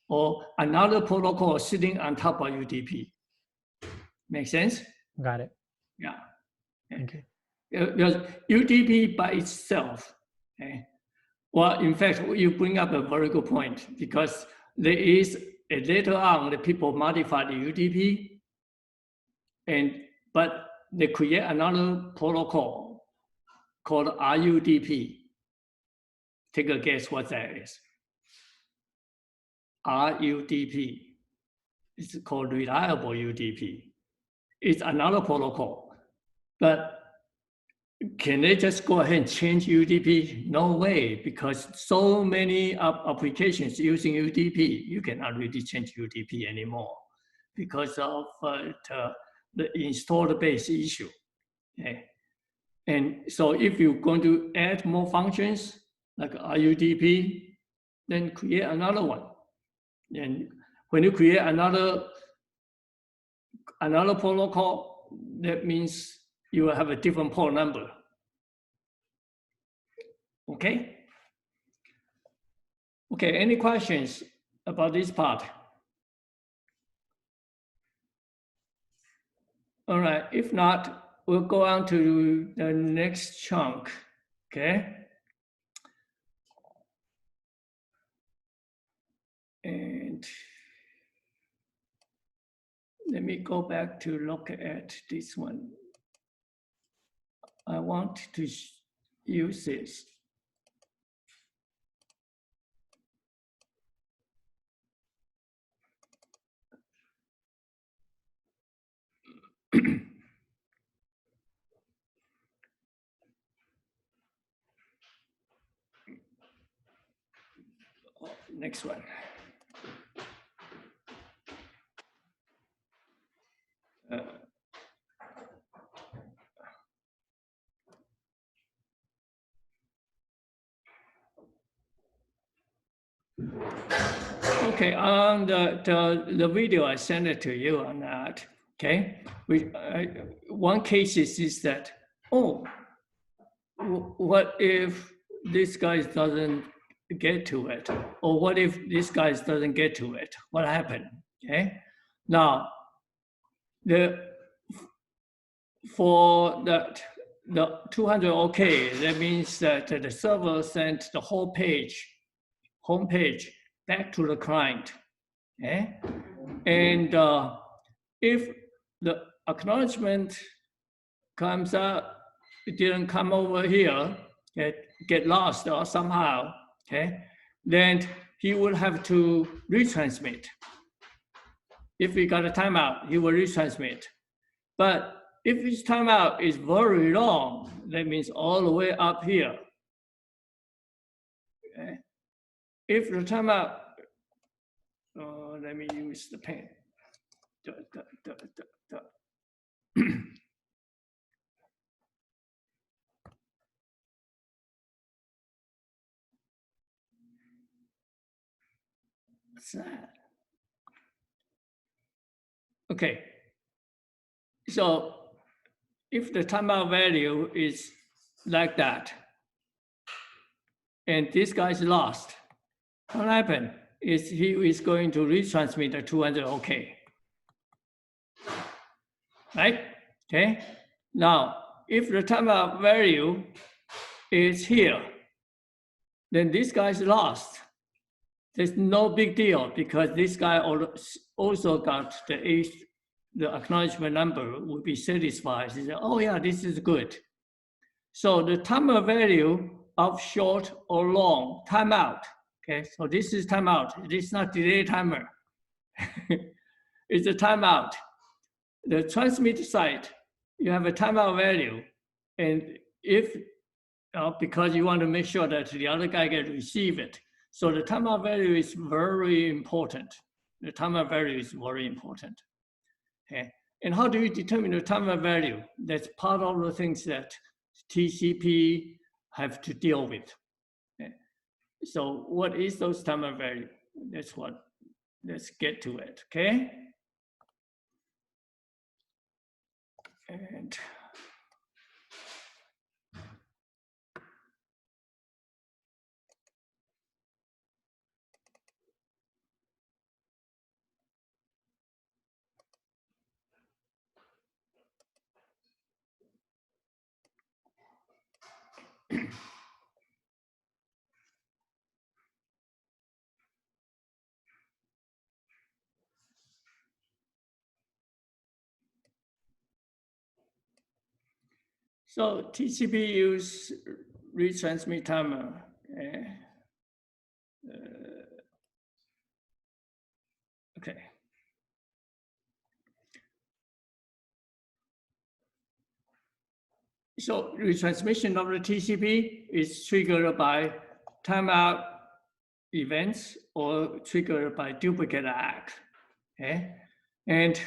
A: or another protocol sitting on top of UDP. Make sense?
B: Got it.
A: Yeah.
B: Okay.
A: Because UDP by itself, okay? Well, in fact, you bring up a very good point, because there is later on the people modify the UDP, but they create another protocol called RUDP. Take a guess what that is. RUDP. It's called reliable UDP. It's another protocol, but can they just go ahead and change UDP? No way, because so many applications using UDP, you cannot really change UDP anymore because of the installed base issue. Okay. And so if you're going to add more functions like RUDP, then create another one. And when you create another protocol, that means you will have a different port number. Okay? Okay, any questions about this part? All right, if not, we'll go on to the next chunk, okay? And let me go back to look at this one. I want to use this. Next one. Okay, on the video, I sent it to you on that, okay? One case is that, oh, what if this guy doesn't get to it? Or what if this guy doesn't get to it? What happened, okay? Now, for the 200 okay, that means that the server sent the whole home page back to the client, okay? And if the acknowledgement comes out, it didn't come over here, get lost or somehow, okay? Then he will have to retransmit. If we got a timeout, he will retransmit. But if his timeout is very long, that means all the way up here. Okay? If the timeout, let me use the pen. What's that? Okay. So if the timeout value is like that, and this guy is lost, what happened is he is going to retransmit the 200 okay. Right? Okay. Now, if the timeout value is here, then this guy is lost. There's no big deal because this guy also got the acknowledgement number will be satisfied. He said, oh yeah, this is good. So the timer value of short or long timeout, okay? So this is timeout. It is not delay timer. It's a timeout. The transmit side, you have a timeout value. And if, because you want to make sure that the other guy can receive it. So the timeout value is very important. The timeout value is very important. Okay. And how do you determine the timeout value? That's part of the things that TCP have to deal with. Okay. So what is those timeout value? Let's get to it, okay? And so TCP use retransmit timer. Okay. So retransmission of the TCP is triggered by timeout events or triggered by duplicate ACK. Okay? And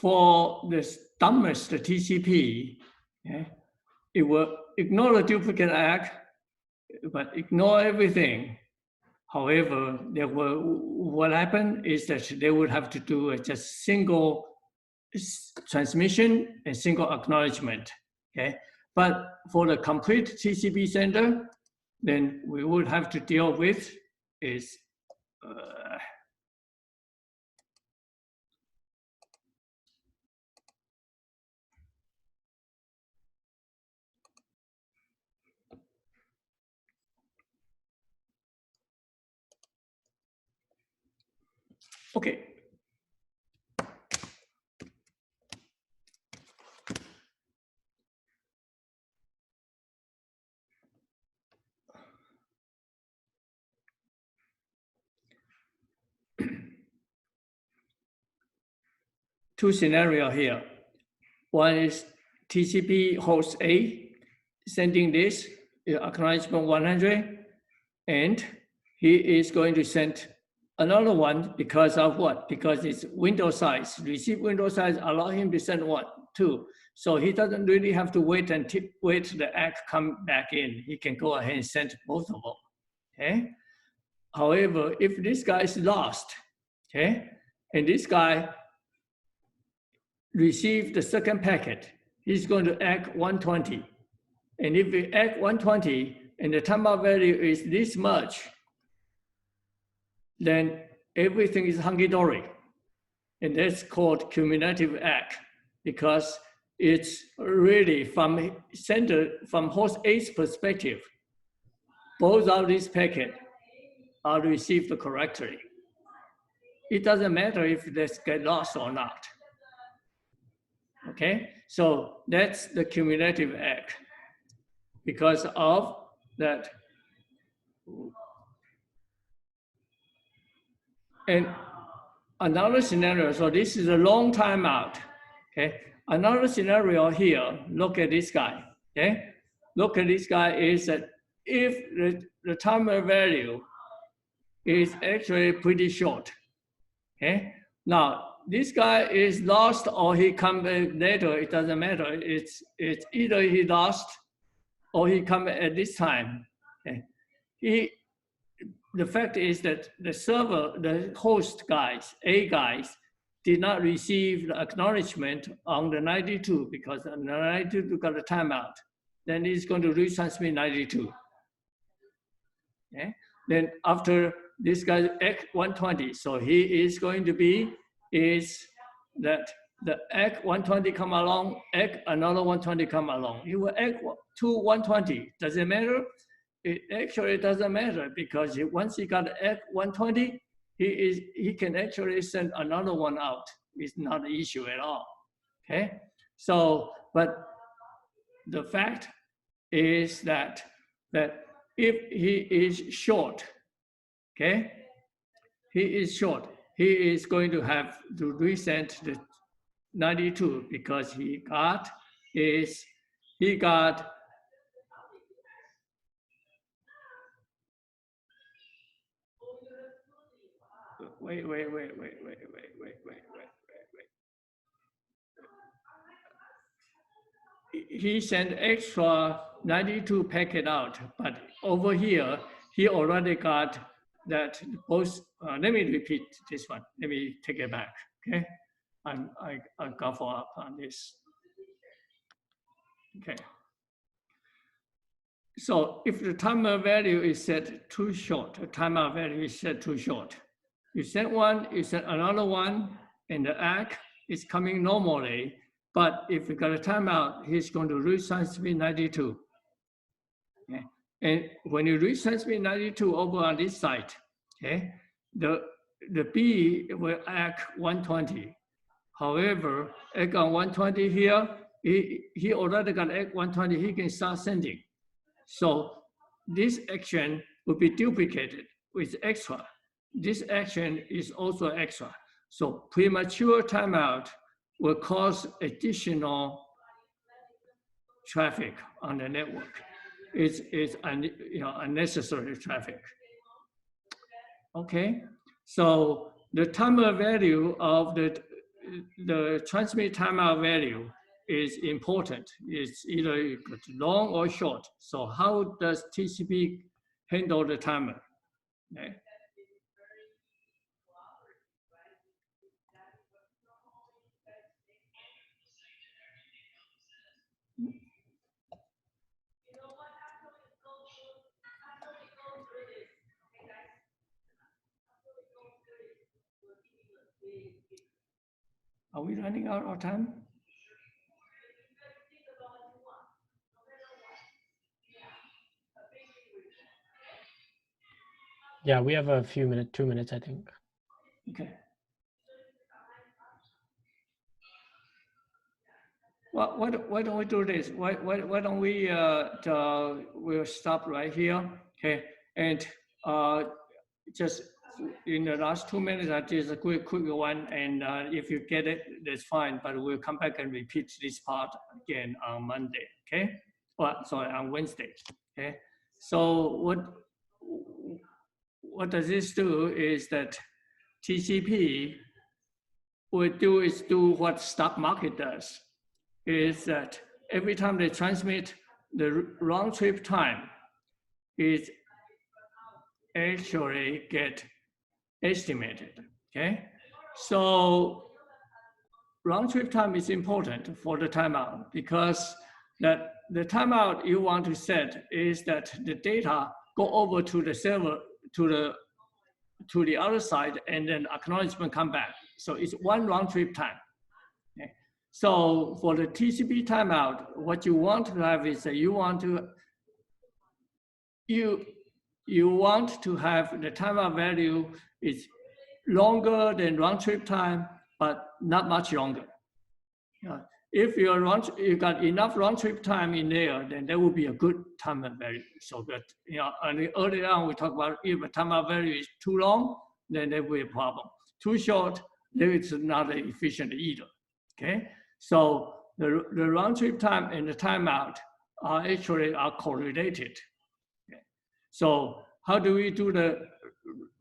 A: for the dumbest TCP, okay, it will ignore the duplicate ACK, but ignore everything. However, what happened is that they would have to do just single transmission and single acknowledgement. Okay, but for the complete TCP sender, then we would have to deal with is Okay. Two scenarios here. One is TCP host A sending this acknowledgement 100, and he is going to send another one because of what? Because it's window size. Receive window size allow him to send one, two. So he doesn't really have to wait until the ACK come back in. He can go ahead and send both of them. Okay. However, if this guy is lost, okay, and this guy received the second packet, he's going to ACK 120. And if we ACK 120 and the timeout value is this much, then everything is hunky-dory. And that's called cumulative ACK because it's really from host A's perspective, both of these packets are received correctly. It doesn't matter if this get lost or not. Okay, so that's the cumulative ACK. Because of that. And another scenario, so this is a long timeout, okay? Another scenario here, look at this guy, okay? Look at this guy is that if the timer value is actually pretty short, okay? Now, this guy is lost or he come back later, it doesn't matter. It's either he lost or he come at this time. Okay? The fact is that the server, the host guys, A guys, did not receive the acknowledgement on the 92 because the 92 got a timeout. Then it's going to retransmit 92. Okay? Then after this guy ACK 120, so he is going to be is that the ACK 120 come along, ACK another 120 come along. You will ACK 120. Does it matter? It actually doesn't matter because once he got ACK 120, he can actually send another one out. It's not an issue at all. Okay. So, but the fact is that if he is short, okay, he is short. He is going to have to resend the 92 because he got wait. He sent extra 92 packet out, but over here, he already got that both, let me repeat this one. Let me take it back, okay? I got follow up on this. Okay. So if the timer value is set too short, the timer value is set too short, you send one, you send another one, and the ACK is coming normally, but if you got a timeout, he's going to retransmit 92. Okay? And when you retransmit 92 over on this side, okay, the B will ACK 120. However, ACK on 120 here, he already got ACK 120, he can start sending. So this action will be duplicated with extra. This action is also extra. So premature timeout will cause additional traffic on the network. It's unnecessary traffic. Okay, so the timer value of the transmit timeout value is important. It's either long or short. So how does TCP handle the timer? Okay. Are we running out of time?
B: Yeah, we have a few minutes, 2 minutes, I think.
A: Okay. Why don't we do this? Why don't we we'll stop right here, okay? And just in the last 2 minutes, I did a quick one, and if you get it, that's fine. But we'll come back and repeat this part again on Monday, okay? Well, sorry, on Wednesday, okay? So what does this do is that TCP will do what stock market does, is that every time they transmit, the round trip time is actually get estimated, okay? So round trip time is important for the timeout because that the timeout you want to set is that the data go over to the server, to the other side, and then acknowledgement come back. So it's one round trip time. Okay? So for the TCP timeout, what you want to have is that you want to have the timeout value is longer than round trip time, but not much longer. If you got enough round trip time in there, then that would be a good timeout value. So that, and earlier on we talked about if a timeout value is too long, then there will be a problem. Too short, then it's not efficient either. Okay, so the round trip time and the timeout are actually correlated. Okay. So how do we do the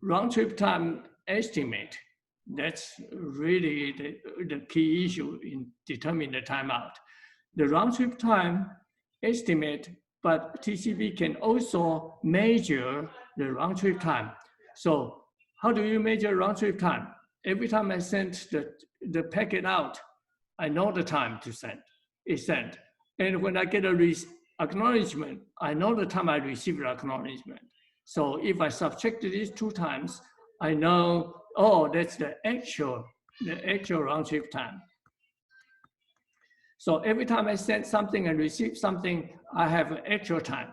A: round trip time estimate? That's really the key issue in determining the timeout. The round trip time estimate, but TCP can also measure the round trip time. So how do you measure round trip time? Every time I send the packet out, I know the time to send, it's sent. And when I get a acknowledgement, I know the time I received the acknowledgement. So if I subtract these 2 times, I know, oh, that's the actual round trip time. So every time I send something and receive something, I have an actual time.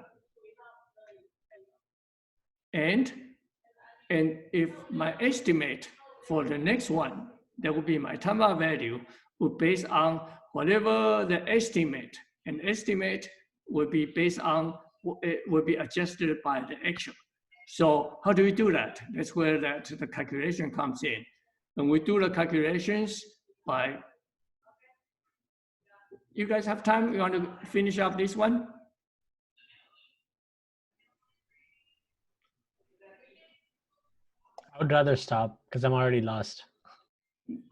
A: And if my estimate for the next one, that would be my timeout value, would based on whatever the estimate, and estimate will be based on, it will be adjusted by the actual. So how do we do that? That's where the calculation comes in. And we do the calculations by, you guys have time? You want to finish up this one?
B: I would rather stop because I'm already lost.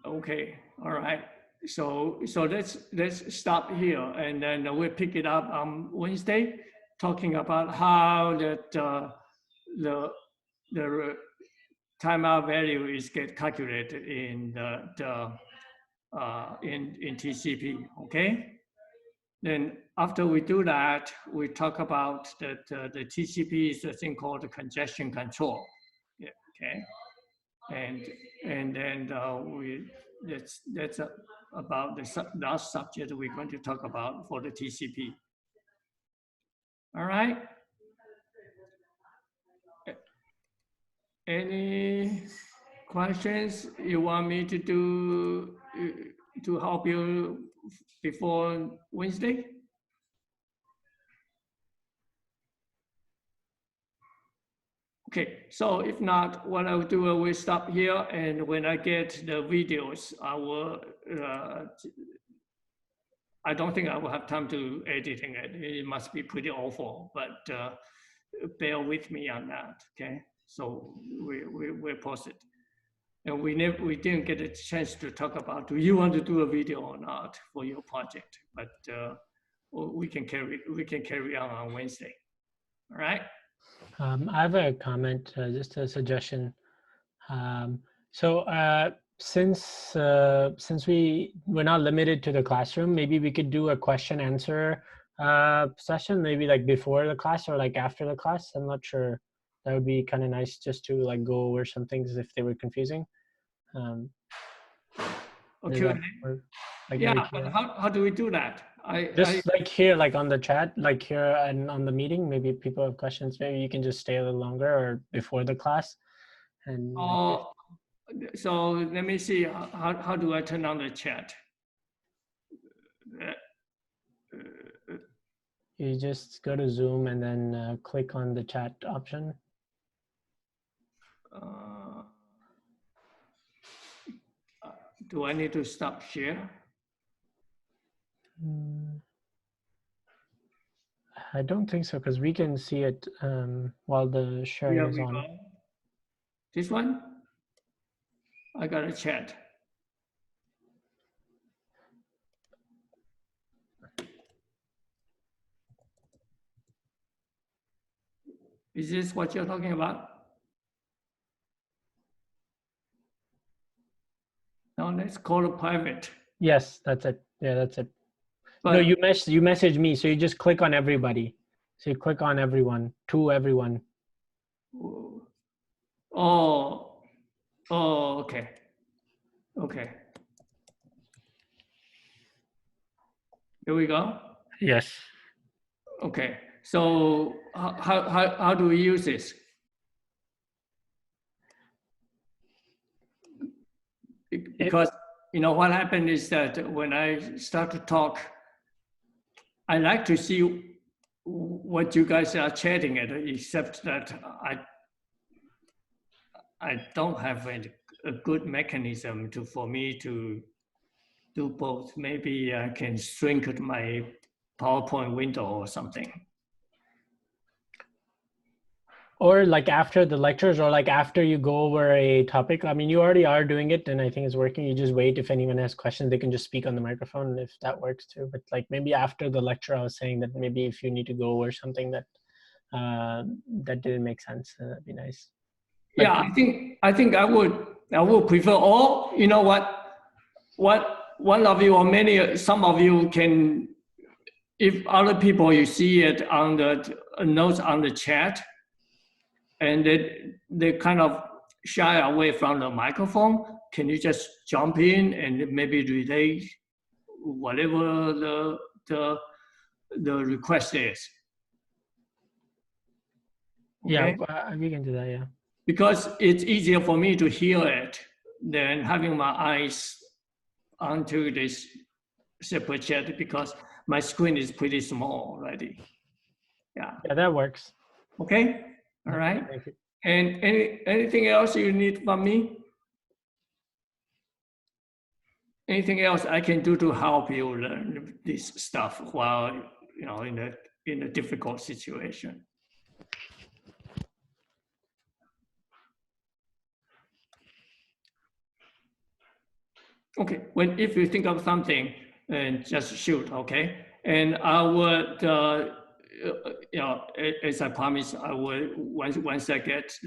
A: Okay, all right. So let's stop here, and then we'll pick it up on Wednesday, talking about how the timeout value is get calculated in in TCP. Okay. Then after we do that, we talk about that the TCP is a thing called the congestion control. Yeah, okay. And then that's about the last subject we're going to talk about for the TCP. All right. Any questions you want me to do to help you before Wednesday? Okay, so if not, what I will do, I will stop here, and when I get the videos, I will, I don't think I will have time to editing it. It must be pretty awful, but bear with me on that, okay? So we'll post it. And we didn't get a chance to talk about, do you want to do a video or not for your project? But we can carry on Wednesday, all right?
B: I have a comment, just a suggestion. Since we're not limited to the classroom, maybe we could do a question answer session, maybe like before the class or like after the class. I'm not sure. That would be kind of nice just to like go over some things if they were confusing.
A: Okay.
B: Like
A: yeah, but how do we do that?
B: Like here, like on the chat, like here and on the meeting, maybe people have questions. Maybe you can just stay a little longer or before the class. And
A: so let me see, how do I turn on the chat?
B: You just go to Zoom and then click on the chat option.
A: Do I need to stop share?
B: I don't think so, because we can see it while the sharing is on.
A: Go. This one? I got a chat. Is this what you're talking about? No, let's call it private.
B: Yes, that's it. Yeah, that's it.
A: But
B: no, you message me, so you just click on everybody. So you click on everyone, to everyone.
A: Oh, okay. Okay. Here we go.
B: Yes.
A: Okay. So how do we use this? Because what happened is that when I start to talk, I like to see what you guys are chatting at, except that I don't have a good mechanism for me to do both. Maybe I can shrink my PowerPoint window or something.
B: Or like after the lectures, or like after you go over a topic. I mean, you already are doing it and I think it's working. You just wait. If anyone has questions, they can just speak on the microphone if that works too. But like maybe after the lecture, I was saying that maybe if you need to go over something that that didn't make sense, that'd be nice. But
A: yeah, I think I would prefer, or you know what one of you or some of you can, if other people you see it on the notes on the chat, and they kind of shy away from the microphone, can you just jump in and maybe relay whatever the request is? Okay?
B: Yeah, we can do that, yeah.
A: Because it's easier for me to hear it than having my eyes onto this separate chat, because my screen is pretty small already. Yeah.
B: Yeah, that works.
A: Okay. All right.
B: Thank you.
A: And anything else you need from me? Anything else I can do to help you learn this stuff while in a difficult situation? Okay. If you think of something, just shoot. Okay. And I would, as I promised, I would once I get.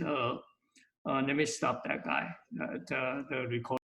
A: Let me stop that guy. The record.